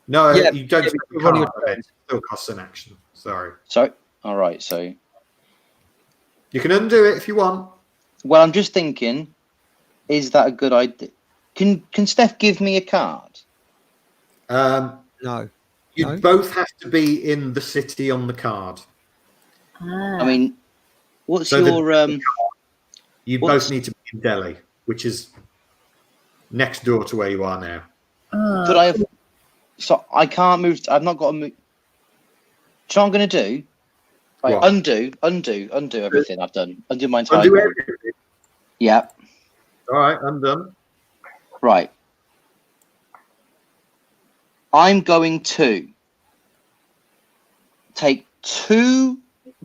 No, Yeah, you don't. yeah, spend but a card, your but it still costs an action. Sorry. So, all right. So, You can undo it if you want. well, I'm just thinking, is that a good idea? Can Steph give me a card? No. You No. both have to be in the city on the card. I mean, what's So your You What's- both need to be in Delhi, which is next door to where you are now. Could I have? So I can't move. I've not got to move. Do you know what I'm going to do? Right, What? undo everything I've done. Undo my entire. Undo everything. Yeah. All right, undone. Right. I'm going to take 2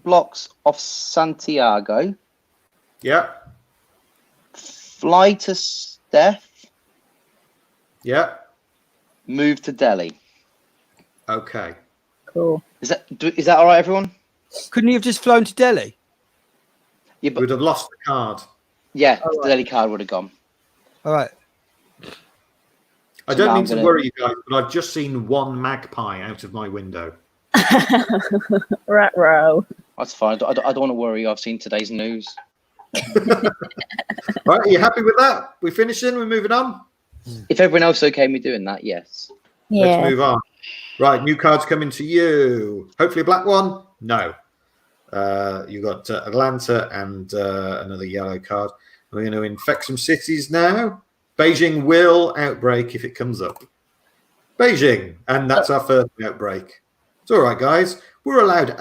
blocks off Santiago, Yeah, fly to Steph, yeah. move to Delhi. Okay. Cool. Is that all right, everyone? Couldn't you have just flown to Delhi? Yeah, You but would have lost the card. yeah, the Delhi card would have gone. All right. I So don't now mean I'm to gonna- worry you guys, but I've just seen one magpie out of my window. Rat row. That's fine. I don't want to worry. I've seen today's news. Right, are you happy with that? We're finishing, we're moving on. If everyone else is okay with me doing that, yes. Yeah. Let's move on. Right, new cards coming to you. Hopefully a black one? No. You got Atlanta and another yellow card. We're going to infect some cities now. Beijing will outbreak if it comes up. Beijing, and that's our first outbreak. It's all right, guys. We're allowed.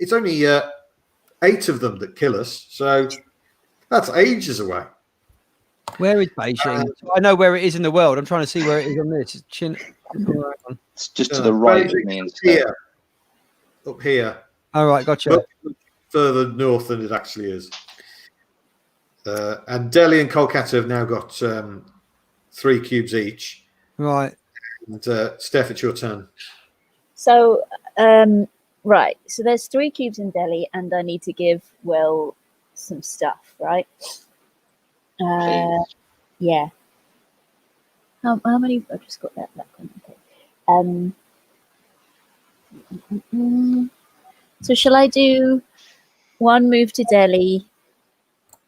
It's only 8 of them that kill us, so that's ages away. Where is Beijing? I know where it is in the world. I'm trying to see where it is on this. It's just to the right of Beijing's me up instead. here. Up here. All right, gotcha. Much further north than it actually is. And Delhi and Kolkata have now got 3 cubes each. Right. And Steph, it's your turn. So, right. So there's 3 cubes in Delhi, and I need to give Will some stuff, right? Please. Yeah. How many? I've just got that one. Okay. So shall I do 1 move to Delhi,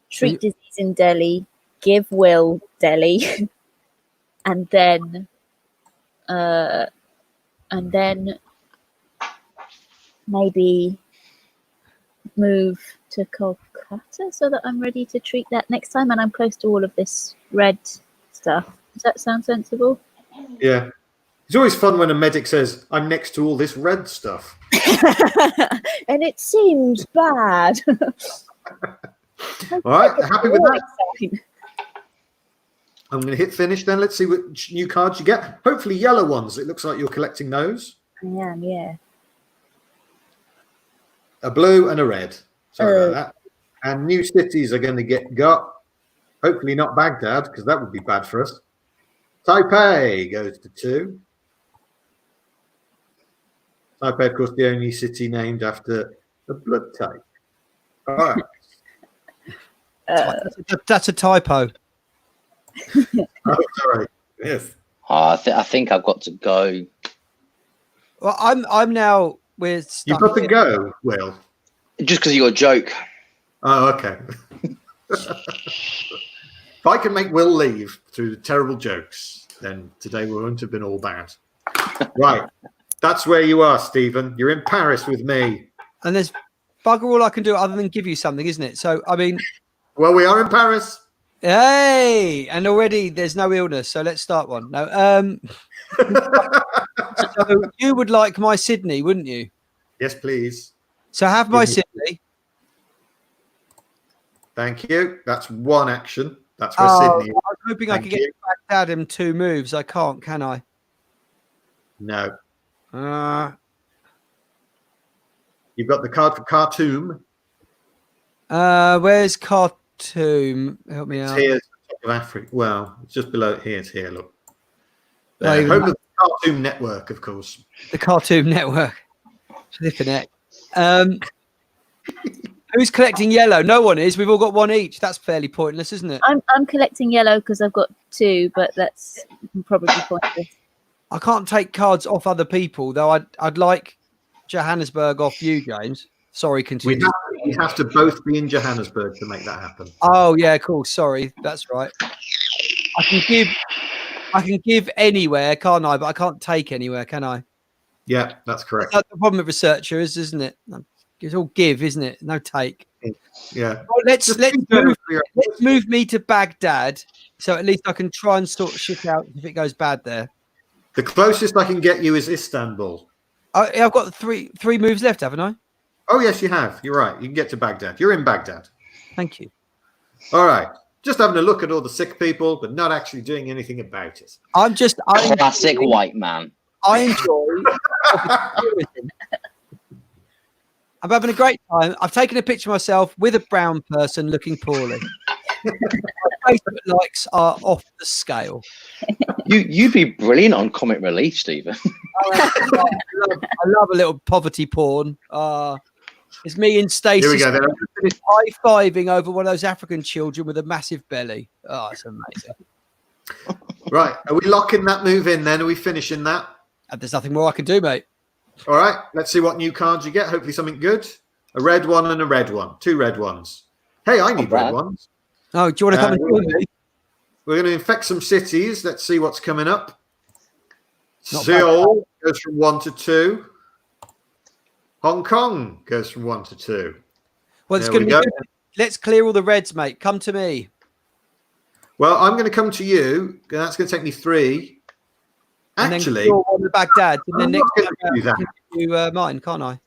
treat disease in Delhi, give Will Delhi, and then maybe move to Kolkata so that I'm ready to treat that next time, and I'm close to all of this red stuff. Does that sound sensible? Yeah. It's always fun when a medic says, I'm next to all this red stuff. And it seems bad. All right, happy with that? Sign. I'm going to hit finish then. Let's see which new cards you get. Hopefully yellow ones. It looks like you're collecting those. I am, yeah. A blue and a red. Sorry about that. And new cities are going to get got. Hopefully not Baghdad, because that would be bad for us. Taipei goes to 2. Taipei, of course, the only city named after a blood type. All right. That's a typo. Oh, sorry. Yes. I think I've got to go. Well, I'm now with. You've got to go, Will. Just because of your joke. Oh, okay. If I can make Will leave through the terrible jokes, then today we won't have been all bad. Right. That's where you are, Stephen. You're in Paris with me. And there's bugger all I can do other than give you something, isn't it? So, I mean. Well, we are in Paris. Hey, and already there's no illness, so let's start one. No, so you would like my Sydney, wouldn't you? Yes, please. So have my Sydney. Thank you. That's one action. That's where Sydney is. I was hoping I could get Baghdad in 2 moves. I can't, can I? No. You've got the card for Khartoum. Where's Khartoum? Help me out. It's here, top of Africa. Well, it's just below here. It's here. Look. Home of the Khartoum network, of course. The Khartoum network. Flipping heck. Who's collecting yellow? No one is. We've all got 1 each. That's fairly pointless, isn't it? I'm collecting yellow because I've got 2, but that's probably pointless. I can't take cards off other people, though. I'd like Johannesburg off you, James. Sorry, continue. We have to both be in Johannesburg to make that happen. Oh yeah, cool. Sorry, that's right. I can give anywhere, can't I? But I can't take anywhere, can I? Yeah, that's correct. That's the problem with researchers, isn't it? It's all give, isn't it? No take. Yeah. Well, let's move me to Baghdad, so at least I can try and sort shit out if it goes bad there. The closest I can get you is Istanbul. I've got three moves left, haven't I? Oh yes, you have. You're right. You can get to Baghdad. You're in Baghdad. Thank you. All right. Just having a look at all the sick people, but not actually doing anything about it. I'm classic white man. I enjoy. I'm having a great time. I've taken a picture of myself with a brown person looking poorly. My Facebook likes are off the scale. You'd be brilliant on comic relief, Stephen. I love a little poverty porn. It's me and Stacey high-fiving over one of those African children with a massive belly. Oh, it's amazing. Right. Are we locking that move in then? Are we finishing that? There's nothing more I can do, mate. All right. Let's see what new cards you get. Hopefully something good. A red one and a red one. 2 red ones. Hey, I need red ones. Oh, do you want to come and join me? We're going to infect some cities. Let's see what's coming up. Seoul goes from 1 to 2. Hong Kong goes from 1 to 2. Well, it's going to be good. Let's clear all the reds, mate. Come to me. Well, I'm going to come to you. That's going to take me 3. Actually, and then on the Baghdad, and then next time do mine, can't I?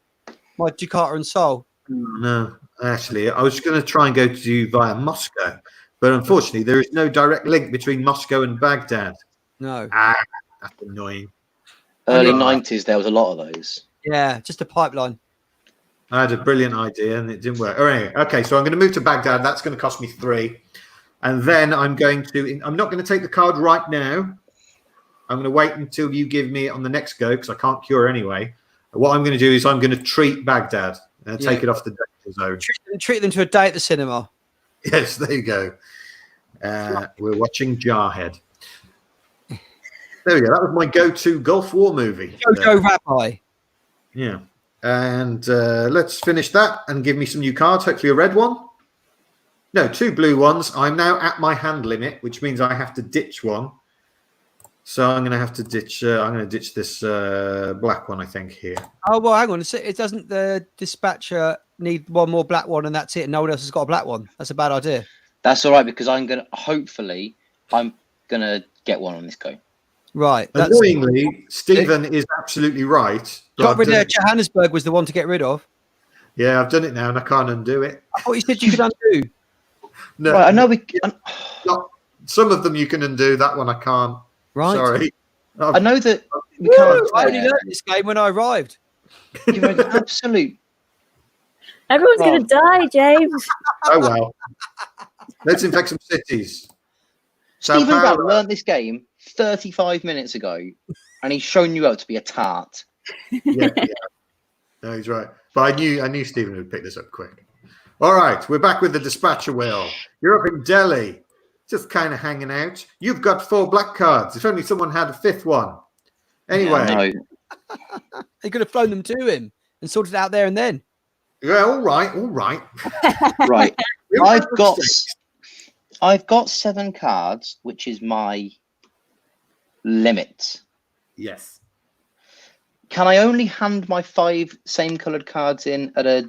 My Jakarta and Seoul. No, actually, I was going to try and go to you via Moscow, but unfortunately, there is no direct link between Moscow and Baghdad. No. That's annoying. Early 90s, there was a lot of those. Yeah, just a pipeline. I had a brilliant idea and it didn't work. Anyway, okay, so I'm going to move to Baghdad. That's going to cost me 3. And then I'm not going to take the card right now. I'm going to wait until you give me it on the next go because I can't cure anyway. What I'm going to do is I'm going to treat Baghdad and take it off the danger zone. Treat them to a day at the cinema. Yes, there you go. We're watching Jarhead. There we go. That was my go-to Gulf War movie. Jojo Rabbi. Yeah. And let's finish that and give me some new cards. Hopefully a red one. No, 2 blue ones. I'm now at my hand limit, which means I have to ditch one. So I'm going to have to ditch. I'm going to ditch this black one, I think, here. Oh well, hang on. It doesn't the dispatcher need 1 more black one, and that's it. And no one else has got a black one. That's a bad idea. That's all right because I'm gonna get one on this go. Right. Annoyingly, Stephen is absolutely right. Got rid of Johannesburg was the one to get rid of. Yeah, I've done it now, and I can't undo it. I thought you said you could undo. No, right, I know we can. Some of them you can undo. That one I can't. Right. Sorry. I know that we can't. I only learned this game when I arrived. You're an absolute. Everyone's going to die, James. Oh well. Let's infect some cities. Stephen Brown learned this game 35 minutes ago, and he's shown you out to be a tart. Yeah. No, he's right. But I knew Stephen would pick this up quick. All right, we're back with the dispatcher wheel. You're up in Delhi, just kind of hanging out. You've got 4 black cards. If only someone had a 5th one. Anyway. No. They could have flown them to him and sorted it out there and then. Yeah, all right. Right. I've got 7 cards, which is my limit. Yes. Can I only hand my 5 same coloured cards in at a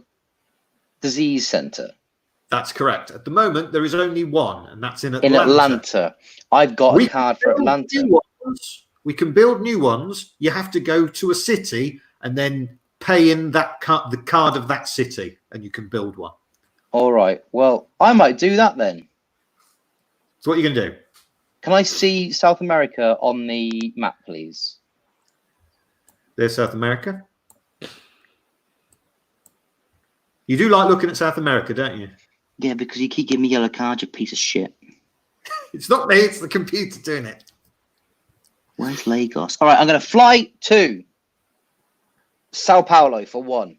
disease centre? That's correct. At the moment, there is only one, and that's in Atlanta. In Atlanta. I've got a card for Atlanta. We can build new ones. You have to go to a city and then pay in that the card of that city, and you can build one. All right. Well, I might do that then. So what are you going to do? Can I see South America on the map, please? There's South America. You do like looking at South America, don't you? Yeah, because you keep giving me yellow cards, you piece of shit. It's not me, it's the computer doing it. Where's Lagos? All right, I'm going to fly to Sao Paulo for 1.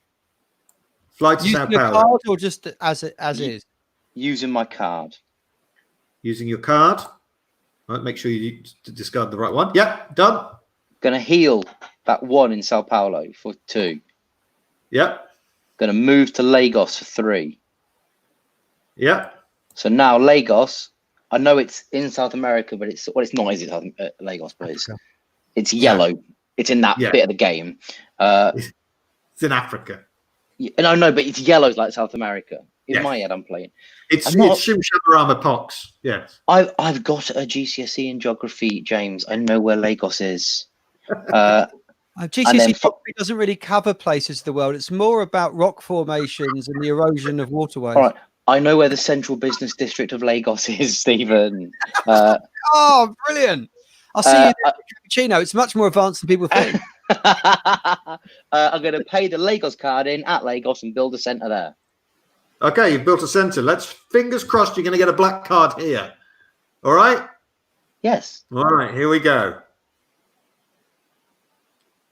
Fly to Sao Using a Paulo. card or just as is? Using my card. Using your card. All right, make sure you discard the right one. Yep, done. Going to heal that 1 in Sao Paulo for 2. Yep. Going to move to Lagos for 3. Yep. So now Lagos, I know it's in South America, but it's not is it Lagos, but it's yellow. Yeah. It's in that bit of the game. It's in Africa. No, but it's yellow like South America. In my head, I'm playing. It's SHIMSHAMERAMA Pox. Yes. I've got a GCSE in geography, James. I know where Lagos is. GCSE doesn't really cover places of the world. It's more about rock formations and the erosion of waterways. All right. I know where the central business district of Lagos is, Stephen. Oh, brilliant. I'll see you there, Cappuccino. It's much more advanced than people think. I'm going to pay the Lagos card in at Lagos and build a centre there. Okay, you've built a centre. Let's fingers crossed you're going to get a black card here. All right? Yes. All right, here we go.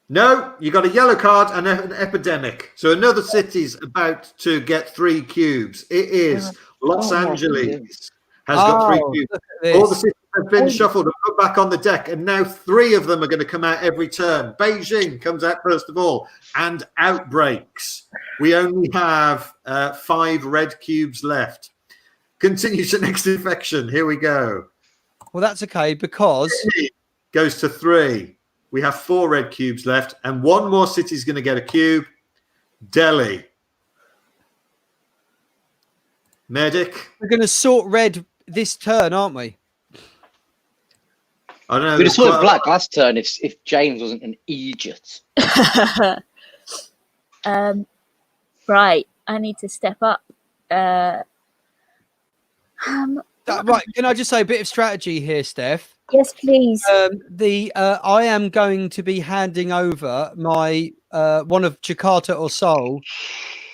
No, you got a yellow card and an epidemic. So another city's about to get 3 cubes. It is Los Angeles has got 3 cubes. All the cities have been shuffled and put back on the deck, and now 3 of them are going to come out every turn. Beijing comes out first of all, and outbreaks. We only have 5 red cubes left. Continue to next infection. Here we go. Well, that's okay because goes to 3. We have 4 red cubes left, and 1 more city is going to get a cube. Delhi. Medic. We're going to sort red this turn, aren't we? I don't know. We'd have sorted black last turn if James wasn't an idiot. Right, I need to step up. Right, can I just say a bit of strategy here, Steph? Yes, please. I am going to be handing over my one of Jakarta or Seoul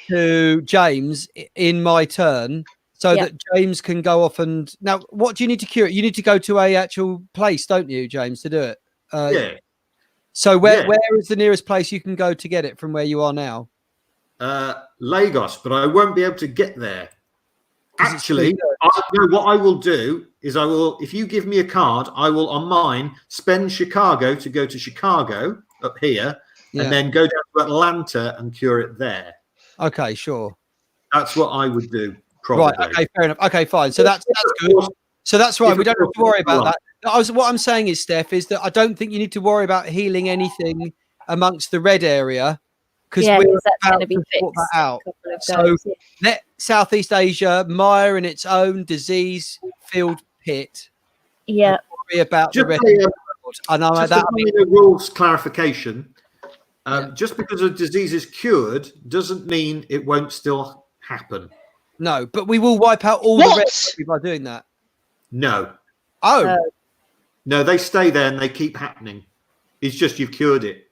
to James in my turn, so that James can go off and. Now, what do you need to cure it? You need to go to a actual place, don't you, James, to do it? Yeah. So where is the nearest place you can go to get it from where you are now? Lagos, but I won't be able to get there. Actually, what I will do is if you give me a card, I will on mine spend Chicago to go to Chicago up here and then go down to Atlanta and cure it there. Okay, sure. That's what I would do. Probably. Right. Okay, fair enough. Okay, fine. So that's good. So that's right. We don't have to worry about that. What I'm saying is, Steph, is that I don't think you need to worry about healing anything amongst the red area because we're that's going to be sort that out. So let Southeast Asia mire in its own disease-filled pit. Yeah. Worry about just the rest. I know that. A rules clarification. Just because a disease is cured doesn't mean it won't still happen. No, but we will wipe out all the red by doing that. No. Oh. No, they stay there and they keep happening. It's just you've cured it.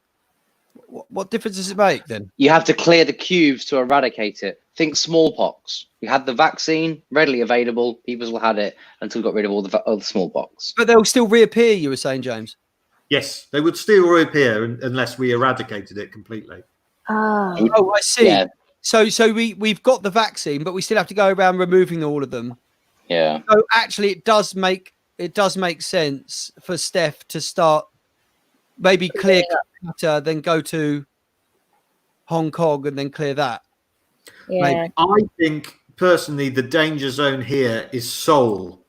What difference does it make then? You have to clear the cubes to eradicate it. think smallpox. We had the vaccine readily available. People still had it until we got rid of all the smallpox. But they'll still reappear, you were saying, James? Yes, they would still reappear unless we eradicated it completely. Oh, I see. Yeah. So we've got the vaccine, but we still have to go around removing all of them. Yeah. So actually, it does make sense for Steph to start maybe clear Calcutta, then go to Hong Kong and then clear that. Yeah. Maybe. I think personally the danger zone here is Seoul,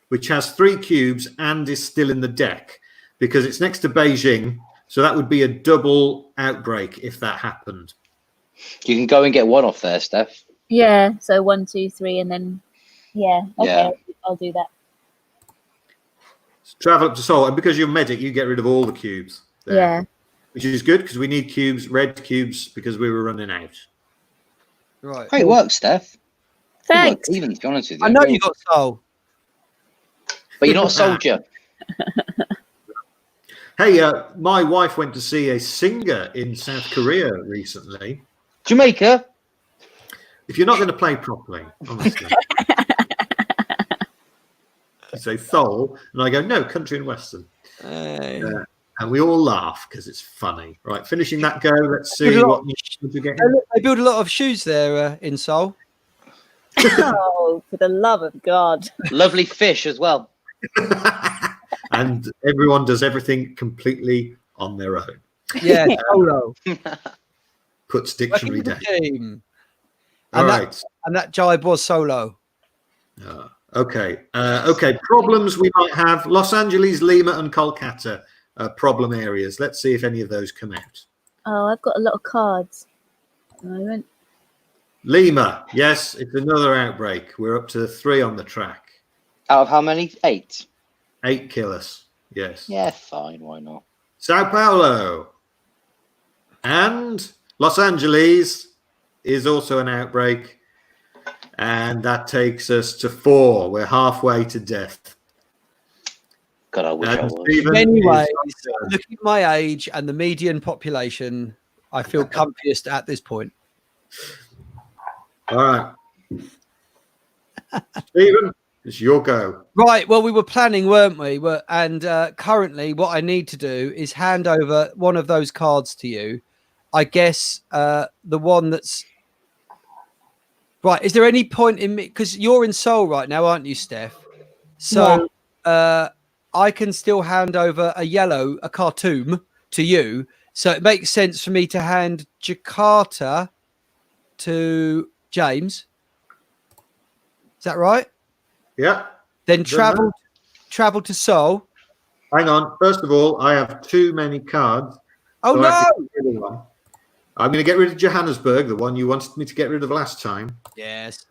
which has 3 cubes and is still in the deck because it's next to Beijing. So that would be a double outbreak if that happened. You can go and get one off there, Steph. Yeah. So 1, 2, 3, and then okay, Yeah. I'll do that. Travel up to Seoul, and because you're medic, you get rid of all the cubes there, Yeah. which is good because we need cubes, red cubes, because we were running out. Right. Great work, Steph. Thanks. Good work, even to be honest with you. I know you got soul. But you're not a soldier. Hey, my wife went to see a singer in South Korea recently. Jamaica. If you're not going to play properly, honestly. You say Seoul, and I go, no, country and western. And we all laugh because it's funny. Right, finishing that go, let's see what we get. They build a lot of shoes there in Seoul. Oh, for the love of God. Lovely fish as well. And everyone does everything completely on their own. Yeah, solo. Puts dictionary down. Team. All right. And that jibe was solo. Okay. Okay. Problems we might have. Los Angeles, Lima, and Kolkata problem areas. Let's see if any of those come out. Oh, I've got a lot of cards at the moment. Lima. Yes, it's another outbreak. We're up to 3 on the track. Out of how many? 8. 8 killers. Yes. Yeah, fine. Why not? Sao Paulo. And Los Angeles is also an outbreak. And that takes us to 4. We're halfway to death. God, I wish I was. Stephen Anyway, is- looking at my age and the median population, I feel comfiest at this point. All right. Stephen, it's your go. Right. Well, we were planning, weren't we? And currently, what I need to do is hand over one of those cards to you. I guess the one that's right. Is there any point in me? Because you're in Seoul right now, aren't you, Steph? So I can still hand over a Khartoum to you. So it makes sense for me to hand Jakarta to James. Is that right? Yeah. Then travel to Seoul. Hang on. First of all, I have too many cards. Oh, so I have no. to get rid of one. I'm going to get rid of Johannesburg, the one you wanted me to get rid of last time. Yes.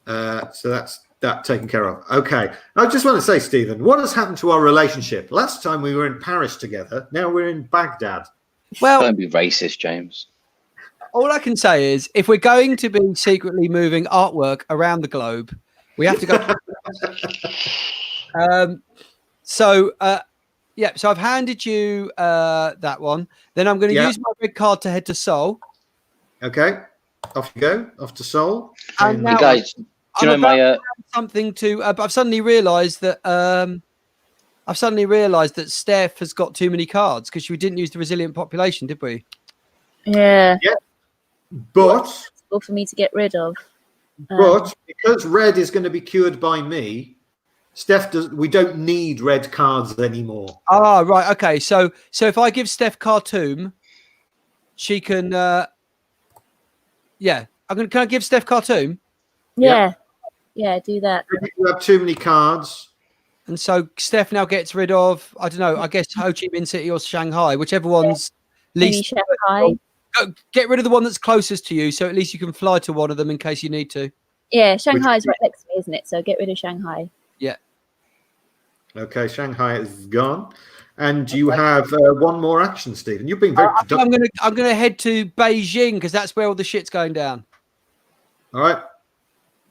So that's that taken care of. Okay. I just want to say, Stephen, what has happened to our relationship? Last time we were in Paris together. Now we're in Baghdad. Well, Don't be racist, James. all I can say is if we're going to be secretly moving artwork around the globe, we have to go. So I've handed you that one. Then I'm going to use my red card to head to Seoul. Okay. Off you go. Off to Seoul. And In- now- You guys, do you know my... Something to. I've suddenly realised that. Steph has got too many cards because we didn't use the resilient population, did we? Yeah. but Possible for me to get rid of. But because red is going to be cured by me, we don't need red cards anymore. Ah, right. Okay. So if I give Steph Khartoum, she can. Can I give Steph Khartoum? Yeah. Yeah, do that. You have too many cards. And so Steph now gets rid of, I don't know, I guess Ho Chi Minh City or Shanghai, whichever one's Maybe least. Shanghai. Get rid of the one that's closest to you, so at least you can fly to one of them in case you need to. Yeah, Shanghai's right next to me, isn't it? So get rid of Shanghai. Yeah. Okay, Shanghai is gone. And you have one more action, Stephen. You've been very productive. I'm gonna head to Beijing because that's where all the shit's going down. All right.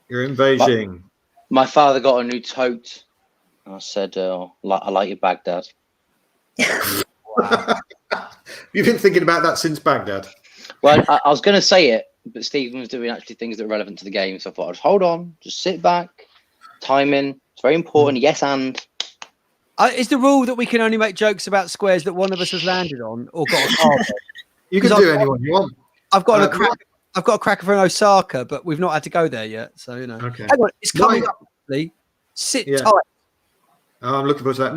You're in Beijing. My father got a new tote. I said, I like your Baghdad. You've been thinking about that since Baghdad. Well, I was going to say it, but Stephen was doing actually things that are relevant to the game. So I thought I'd just hold on, just sit back, timing. It's very important. Yes, and Is the rule that we can only make jokes about squares that one of us has landed on or got a card on? You can do anyone you want. I've got a cracker for an Osaka, but we've not had to go there yet. So Okay. Hang on, it's coming up. Sit tight. Oh, I'm looking forward to that.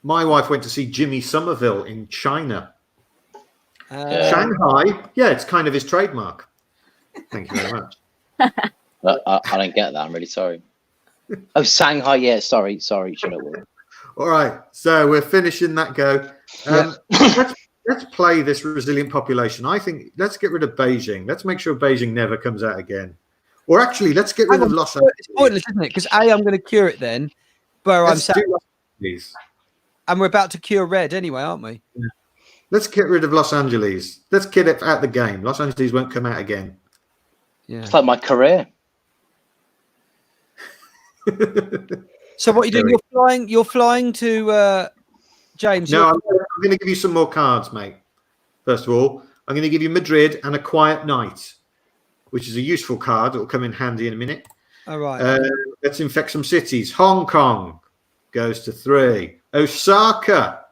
My wife went to see Jimmy Somerville in China. Shanghai. Yeah, it's kind of his trademark. Thank you very much. I don't get that. I'm really sorry. Oh, Shanghai. Yeah, sorry. Should have won. All right, so we're finishing that go. Let's play this resilient population. I think let's get rid of Beijing. Let's make sure Beijing never comes out again. Or actually, let's get rid of Los Angeles. It's pointless, isn't it? Because I'm going to cure it then, where I'm sat. And we're about to cure red anyway, aren't we? Yeah. Let's get rid of Los Angeles. Let's get it out the game. Los Angeles won't come out again. Yeah. It's like my career. So what are you doing? You're flying to James. No, I'm going to give you some more cards, mate. First of all, I'm going to give you Madrid and a Quiet Night, which is a useful card that will come in handy in a minute. All right. Let's infect some cities. Hong Kong goes to 3. Osaka.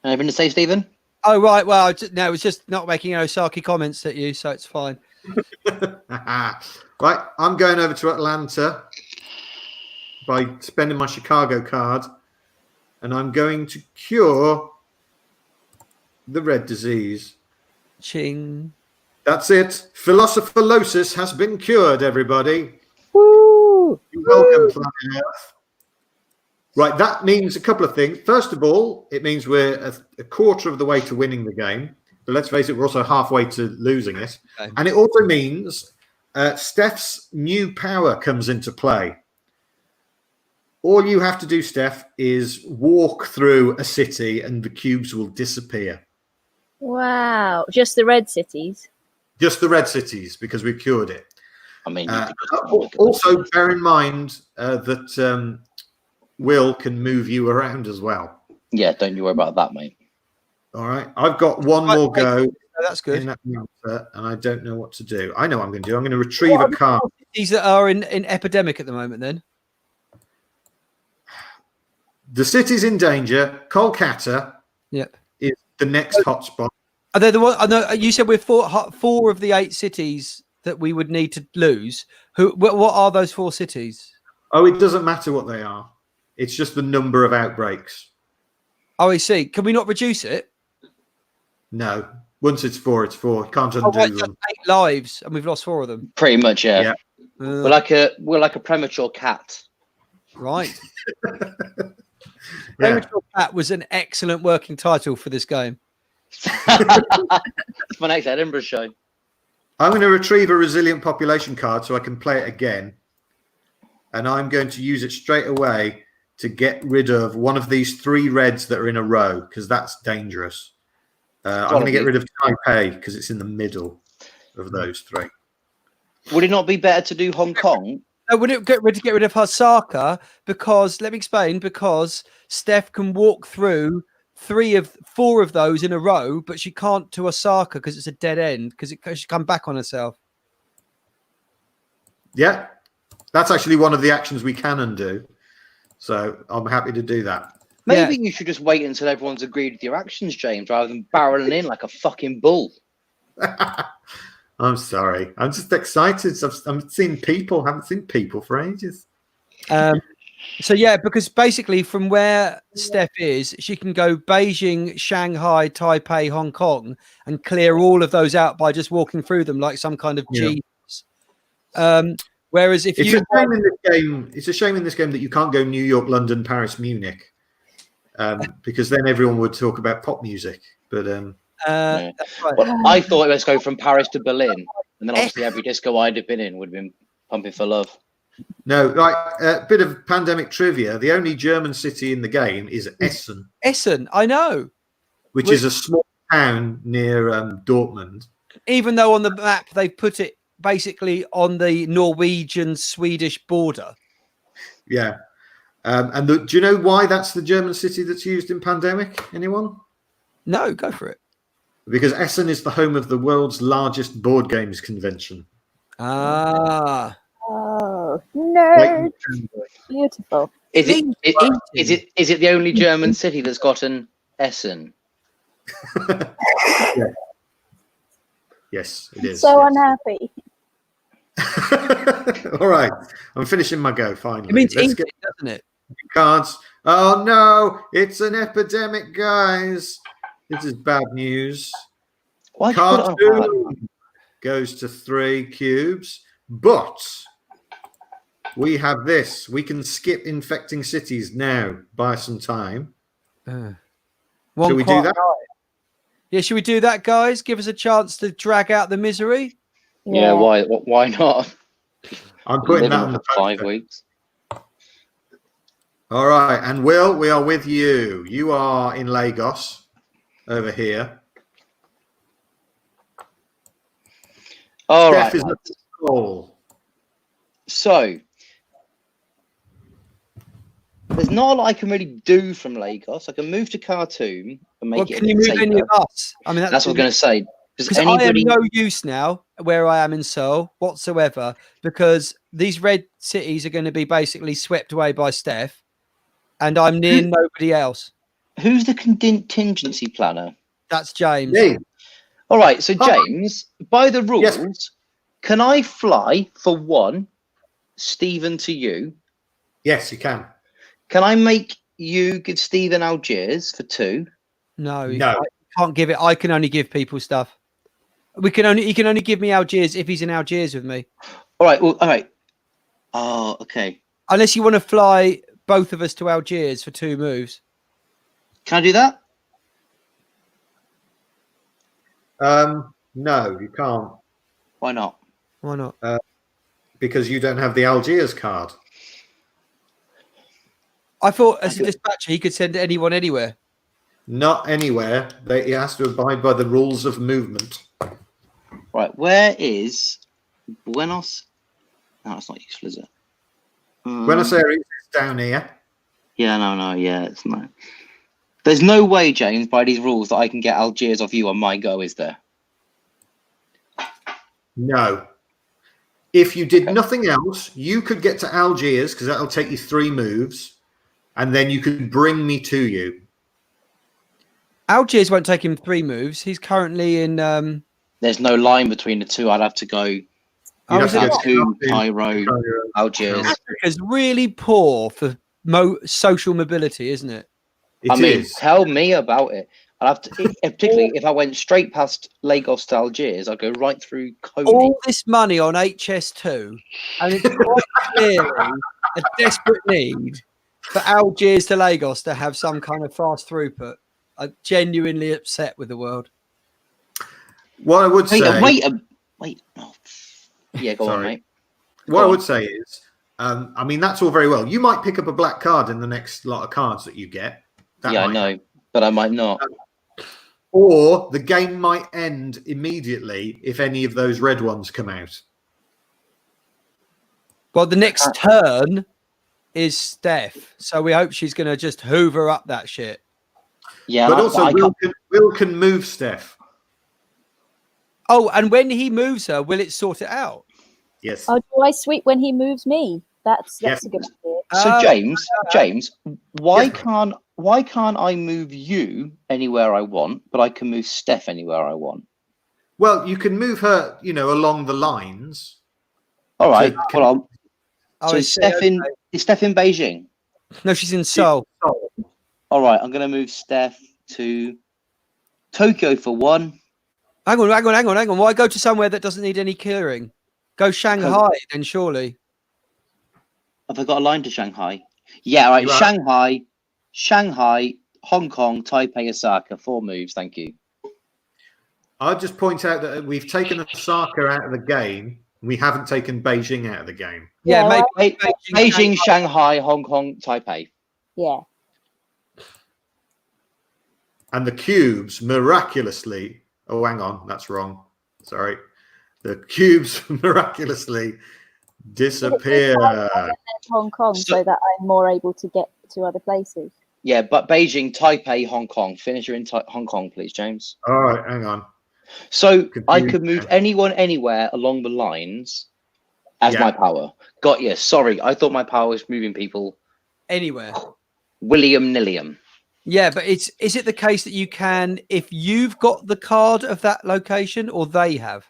Anything to say, Stephen? Oh, right. Well, it was just not making Osaka comments at you, so it's fine. Right, I'm going over to Atlanta by spending my Chicago card, and I'm going to cure the red disease. Ching. That's it. Philosopherlosis has been cured, everybody. Woo! You're welcome, planet Earth. Right, that means a couple of things. First of all, it means we're a quarter of the way to winning the game. But let's face it, we're also halfway to losing it. Okay. And it also means Steph's new power comes into play. All you have to do, Steph, is walk through a city and the cubes will disappear. Wow. Just the red cities? Just the red cities, because we've cured it. I mean, also bear in mind that Will can move you around as well. Yeah, don't you worry about that, mate. All right, I've got one more go. Oh, that's good. In that answer, and I don't know what to do. I know what I'm going to do. I'm going to retrieve a card. These that are in epidemic at the moment, then. The city's in danger. Kolkata is the next hotspot. Are they the one? I know you said we're four of the 8 cities that we would need to lose. What are those 4 cities? Oh, it doesn't matter what they are. It's just the number of outbreaks. Oh, I see. Can we not reduce it? No. Once it's 4, it's 4. Can't undo them. 8 lives, and we've lost 4 of them. Pretty much, yeah. We're like a premature cat. Right. Premature cat was an excellent working title for this game. It's my next Edinburgh show. I'm going to retrieve a resilient population card so I can play it again. And I'm going to use it straight away to get rid of one of these 3 reds that are in a row, because that's dangerous. I'm going to get rid of Taipei because it's in the middle of those 3. Would it not be better to do Hong Kong? No, would it get rid of Osaka? Because let me explain. Because Steph can walk through 4 of those in a row, but she can't to Osaka because it's a dead end. Because she come back on herself. Yeah, that's actually one of the actions we can undo. So I'm happy to do that. Maybe you should just wait until everyone's agreed with your actions, James, rather than barreling in like a fucking bull. I'm sorry. I'm just excited. I've seen people. Haven't seen people for ages. So, yeah, because basically from where Steph is, she can go Beijing, Shanghai, Taipei, Hong Kong, and clear all of those out by just walking through them like some kind of genius. Whereas if it's a shame in this game that you can't go New York, London, Paris, Munich. Because then everyone would talk about pop music. But right. Well, I thought let's go from Paris to Berlin, and then obviously every disco I'd have been in would have been pumping for love. No, right. A bit of pandemic trivia. The only German city in the game is Essen. Essen, I know. Which is a small town near Dortmund. Even though on the map they put it basically on the Norwegian-Swedish border. Yeah. And do you know why that's the German city that's used in pandemic? Anyone? No, go for it. Because Essen is the home of the world's largest board games convention. Ah. Oh, Right. nerd. Beautiful. Is it the only German city that's got an Essen? Yeah. Yes, it is. So yes. unhappy. All right, I'm finishing my go. Finally, It means let's English, get doesn't it? cards. Oh no, it's an epidemic, guys. This is bad news. Why'd you put it Card on hard? 2 goes to 3 cubes, but we have this. We can skip infecting cities now. Buy some time. One Shall we do quite that? right. Yeah, should we do that, guys? Give us a chance to drag out the misery. Yeah, why not? I'm putting that Living on the for 5 poster. weeks. All right, and Will, we are with you. You are in Lagos, over here. All Steph right. is at the call. So there's not a lot I can really do from Lagos. I can move to Khartoum and make Well, it. can you move any of us? I mean, That's what I was going to say. Does Because anybody? I am no use now where I am in Seoul whatsoever, because these red cities are going to be basically swept away by Steph, and I'm near nobody else. Who's the contingency planner? That's James. Me. All right. So James, by the rules, Yes. can I fly for 1, Stephen to you? Yes, you can. Can I make you give Stephen Algiers for 2? No, No. I can't give it. I can only give people stuff. He can only give me Algiers if he's in Algiers with me. All right. Well, all right. Oh, okay. Unless you want to fly both of us to Algiers for 2 moves. Can I do that? No, you can't, Why not? Why not? because you don't have the Algiers card. I thought as a dispatcher he could send anyone anywhere. Not anywhere. He has to abide by the rules of movement. Right. Where is Buenos? No, it's not useful, is it? Buenos Aires is down here. Yeah, no, yeah, it's not. There's no way, James, by these rules that I can get Algiers off you on my go, is there? No. If you did nothing else, you could get to Algiers, because that'll take you 3 moves, and then you could bring me to you. Algiers won't take him 3 moves. He's currently in. There's no line between the two. I'd have to go You'd have to go to Khartoum, Khartoum, Cairo, Algiers. Africa's really poor for social mobility, isn't it? I mean, is. tell me about it. I'd have to, particularly if I went straight past Lagos to Algiers, I'd go right through Coney. All this money on HS2, and it's quite clearly a desperate need for Algiers to Lagos to have some kind of fast throughput. I'm genuinely upset with the world. What I would say... Wait. Oh, yeah, go on, Sorry. mate. What I would say is, I mean, that's all very well. You might pick up a black card in the next lot of cards that you get. Yeah, I know, but I might not. Or the game might end immediately if any of those red ones come out. Well, the next turn is Steph, so we hope she's going to just hoover up that shit. Yeah, But also, Will can move Steph. Oh, and when he moves her, will it sort it out? Yes. Oh, do I sweep when he moves me? That's Yes. a good idea. So James, why Yes. can't I move you anywhere I want, but I can move Steph anywhere I want? Well, you can move her, along the lines. All right. So Well, Oh, so is Steph in Beijing? No, she's in Seoul. All right. I'm going to move Steph to Tokyo for 1. Hang on. Why go to somewhere that doesn't need any clearing? Go Shanghai, then surely. Have I got a line to Shanghai? Yeah. All right. You are. Shanghai, Hong Kong, Taipei, Osaka. 4 moves. Thank you. I'll just point out that we've taken Osaka out of the game. We haven't taken Beijing out of the game. Yeah, Yeah, maybe Beijing, Shanghai, Hong Kong, Taipei. Yeah. And the cubes miraculously... Oh, hang on. That's wrong. Sorry. The cubes miraculously disappear. Hong Kong, so that I'm more able to get to other places. Yeah, but Beijing, Taipei, Hong Kong. Finish your in Hong Kong, please, James. All right, hang on. So I Confused could move now. anyone anywhere along the lines as Yeah. my power. Got you. Sorry, I thought my power was moving people. Anywhere. William Nilliam. Yeah, but is it the case that you can if you've got the card of that location or they have?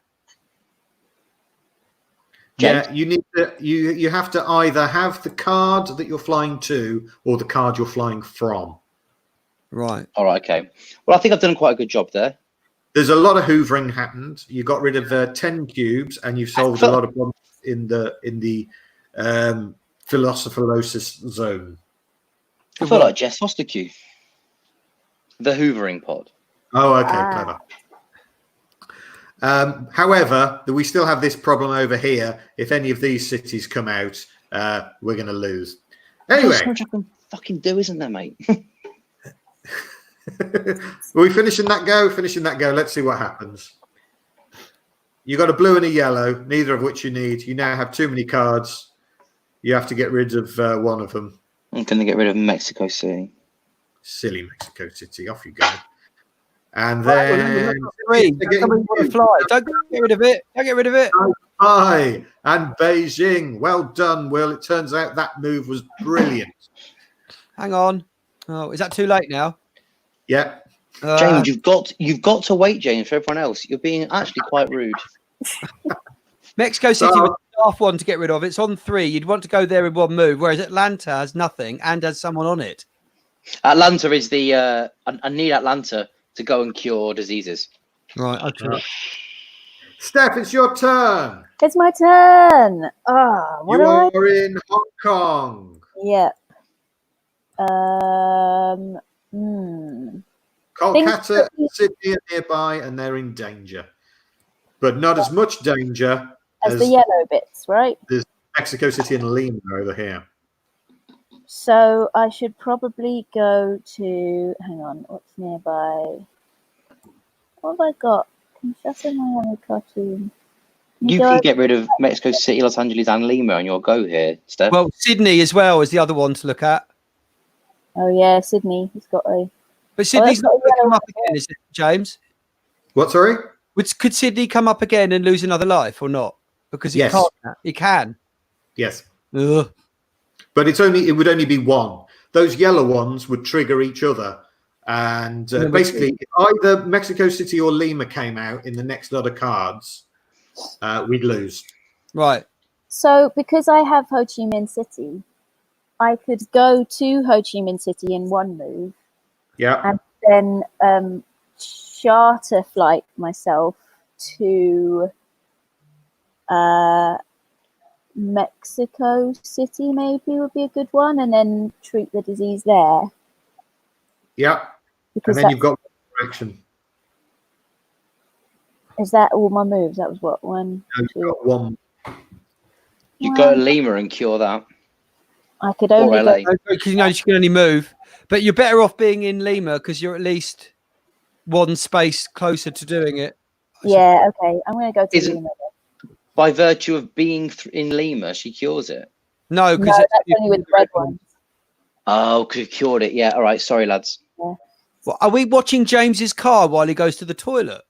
James? Yeah, you need to you have to either have the card that you're flying to or the card you're flying from. Right. All right, okay. Well, I think I've done quite a good job there. There's a lot of hoovering happened. You got rid of 10 cubes, and you've solved a lot of problems in the Philosopherlosis zone. I feel like Jess Fosterq. The hoovering pod. Oh, okay, clever. However, we still have this problem over here. If any of these cities come out, we're going to lose. Anyway, There's so much I can fucking do, isn't there, mate? are we finishing that go? Finishing that go. Let's see what happens. You got a blue and a yellow, neither of which you need. You now have too many cards. You have to get rid of one of them. I'm going to get rid of Mexico City. Silly Mexico City. Off you go. And then Three. Don't get rid of it. Don't get rid of it. Hi, and Beijing. Well done, Will. It turns out that move was brilliant. Hang on. Oh, is that too late now? Yeah. James, you've got to wait, James, for everyone else. You're being actually quite rude. Mexico City was the last one to get rid of. It's on 3. You'd want to go there in one move, whereas Atlanta has nothing and has someone on it. Atlanta is the I need Atlanta to go and cure diseases. Right. Okay. Steph, it's your turn. It's my turn. What You do I? are in Hong Kong. Yep. Kolkata and Sydney are nearby, and they're in danger, but not as much danger As the yellow bits, right? there's Mexico City and Lima over here. So I should probably go to. Hang on, what's nearby? What have I got? Kinshasa, Miami, Khartoum. You can get rid of Mexico City, Los Angeles, and Lima on your go here, Steph. Well, Sydney as well is the other one to look at. Oh yeah, Sydney. He's got a. But Sydney's not not going to come yellow up again, is it, James? What? Sorry. Could Sydney come up again and lose another life or not? Because he Yes. can't. He can. Yes, Ugh. but it would only be one. Those yellow ones would trigger each other, and basically either Mexico City or Lima came out in the next lot of cards, we'd lose. Right. So because I have Ho Chi Minh City, I could go to Ho Chi Minh City in one move. Yeah. And then charter flight myself to Mexico City maybe would be a good one, and then treat the disease there. Yeah. Because And then you've got direction. is that all my moves? That was what, one, You've two. got one. You go to Lima and cure that. I could Or only LA. go, Because you know you can only move. But you're better off being in Lima because you're at least one space closer to doing it. yeah, okay. I'm going to go to Isn't- Lima. By virtue of being in Lima, she cures it. No, No, because that's only with the red ones. Oh, because you cured it. Yeah, all right. Sorry, lads. Well, are we watching James's car while he goes to the toilet?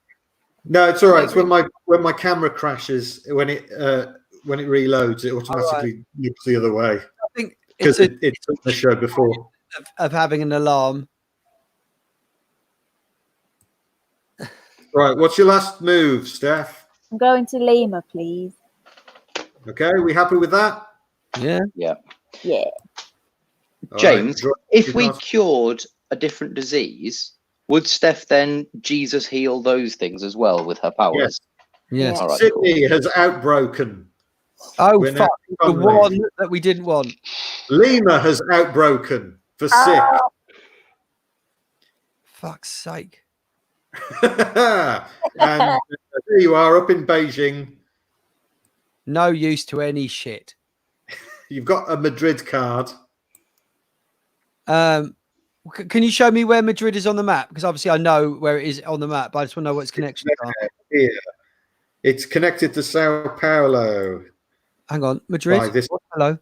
No, it's all right. It's when my camera crashes when it reloads, it automatically looks the other way I think because it's it took the show before. of having an alarm. Right, what's your last move, Steph? I'm going to Lima, please. Okay, we happy with that? Yeah. Yeah. Yeah. All James, right, if we because- cured a different disease, would Steph then Jesus heal those things as well with her powers? Yes. Yes. All right, Sydney has outbroken. Oh, We're fuck. now The one that we didn't want. Lima has outbroken for Fuck's sake. 6. And there you are up in Beijing. No use to any shit. You've got a Madrid card. Can you show me where Madrid is on the map? Because obviously I know where it is on the map, but I just want to know what its connections are. Here. It's connected to Sao Paulo. Hang on, Madrid. By this- Hello.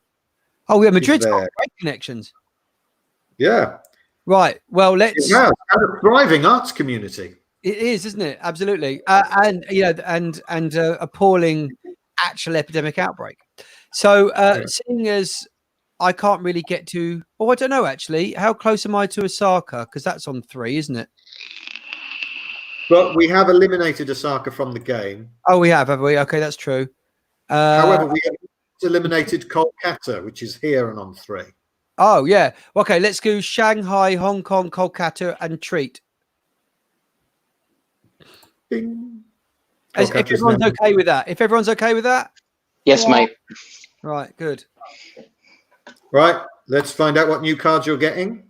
Oh, yeah, Madrid's got there. great connections. Yeah. Right. Well, let's. Yeah, and a thriving arts community. It is, isn't it? Absolutely. And appalling actual epidemic outbreak. So, seeing as I can't really get to, I don't know actually. How close am I to Osaka? Because that's on 3, isn't it? But we have eliminated Osaka from the game. Oh, we have we? Okay, that's true. However, we have eliminated Kolkata, which is here and on 3. Oh, yeah. Okay, let's go Shanghai, Hong Kong, Kolkata, and Treat. Bing. If everyone's okay with that. If everyone's okay with that? Yes, mate. Right, good. Right, let's find out what new cards you're getting.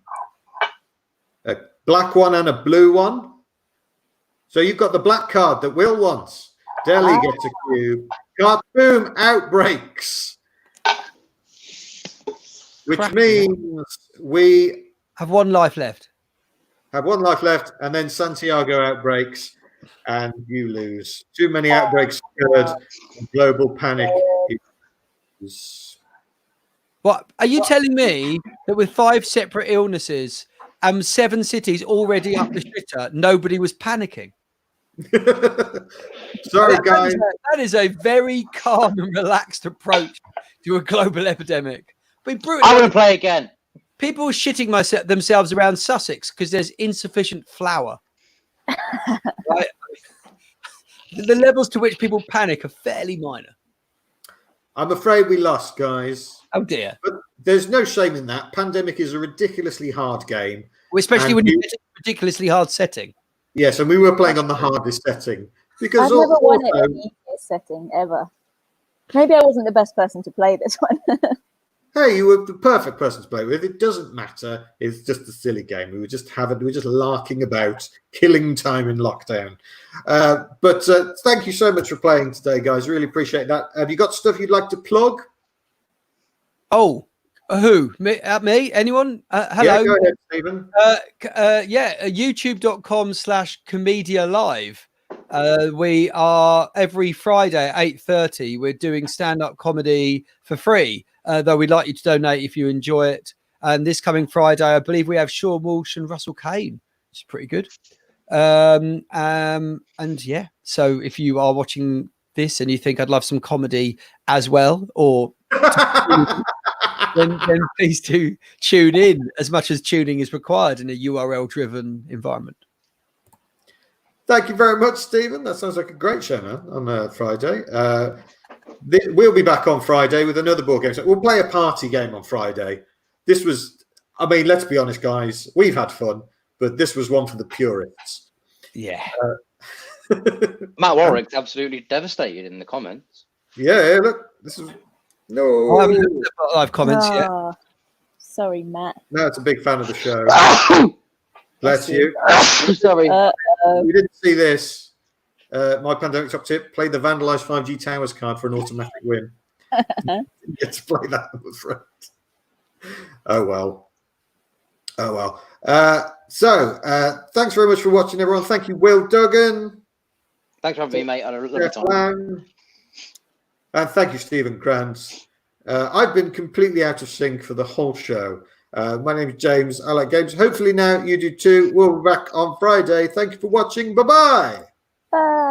A black one and a blue one. So you've got the black card that Will wants. Delhi gets a cube. Boom, outbreaks. Which means we have 1 life left. Have 1 life left, and then Santiago outbreaks, and you lose. Too many outbreaks occurred, and global panic is... What are you telling me that with 5 separate illnesses and 7 cities already up the shitter, nobody was panicking? Sorry, guys. That is a very calm and relaxed approach to a global epidemic. I want to play again. People are shitting themselves around Sussex because there's insufficient flour. Right? The levels to which people panic are fairly minor. I'm afraid we lost, guys. Oh dear. But there's no shame in that. Pandemic is a ridiculously hard game. Well, especially when you get a ridiculously hard setting. Yes, and we were playing on the hardest setting. Because I've never won it in the easiest setting, ever. Maybe I wasn't the best person to play this one. Hey, you were the perfect person to play with. It doesn't matter. It's just a silly game. We were just larking about, killing time in lockdown. But thank you so much for playing today, guys. Really appreciate that. Have you got stuff you'd like to plug? Oh, who? Me? Anyone? Hello. Yeah, go ahead, Stephen. YouTube.com/Comedia Live. We are every Friday at 8:30. We're doing stand-up comedy for free. Though we'd like you to donate if you enjoy it. And this coming Friday, I believe we have Sean Walsh and Russell Kane, which is pretty good. And yeah, so if you are watching this and you think I'd love some comedy as well, or then please do tune in, as much as tuning is required in a URL-driven environment. Thank you very much, Stephen. That sounds like a great show, man, on Friday. We'll be back on Friday with another board game. So we'll play a party game on Friday. This was, I mean, let's be honest, guys. We've had fun, but this was one for the purists. Yeah. Matt Warwick's absolutely devastated in the comments. Yeah, look, this is no. I haven't looked at live comments yet. Sorry, Matt. No, it's a big fan of the show. Bless you. Sorry. We didn't see this. My pandemic top tip: play the vandalized 5G towers card for an automatic win. You get to play that, I'm afraid. Oh well. Oh well. So thanks very much for watching, everyone. Thank you, Will Duggan. Thanks for having me, mate. I had a lovely time. And thank you, Stephen Krantz. I've been completely out of sync for the whole show. My name is James. I like games. Hopefully now you do too. We'll be back on Friday. Thank you for watching. Bye-bye. Bye.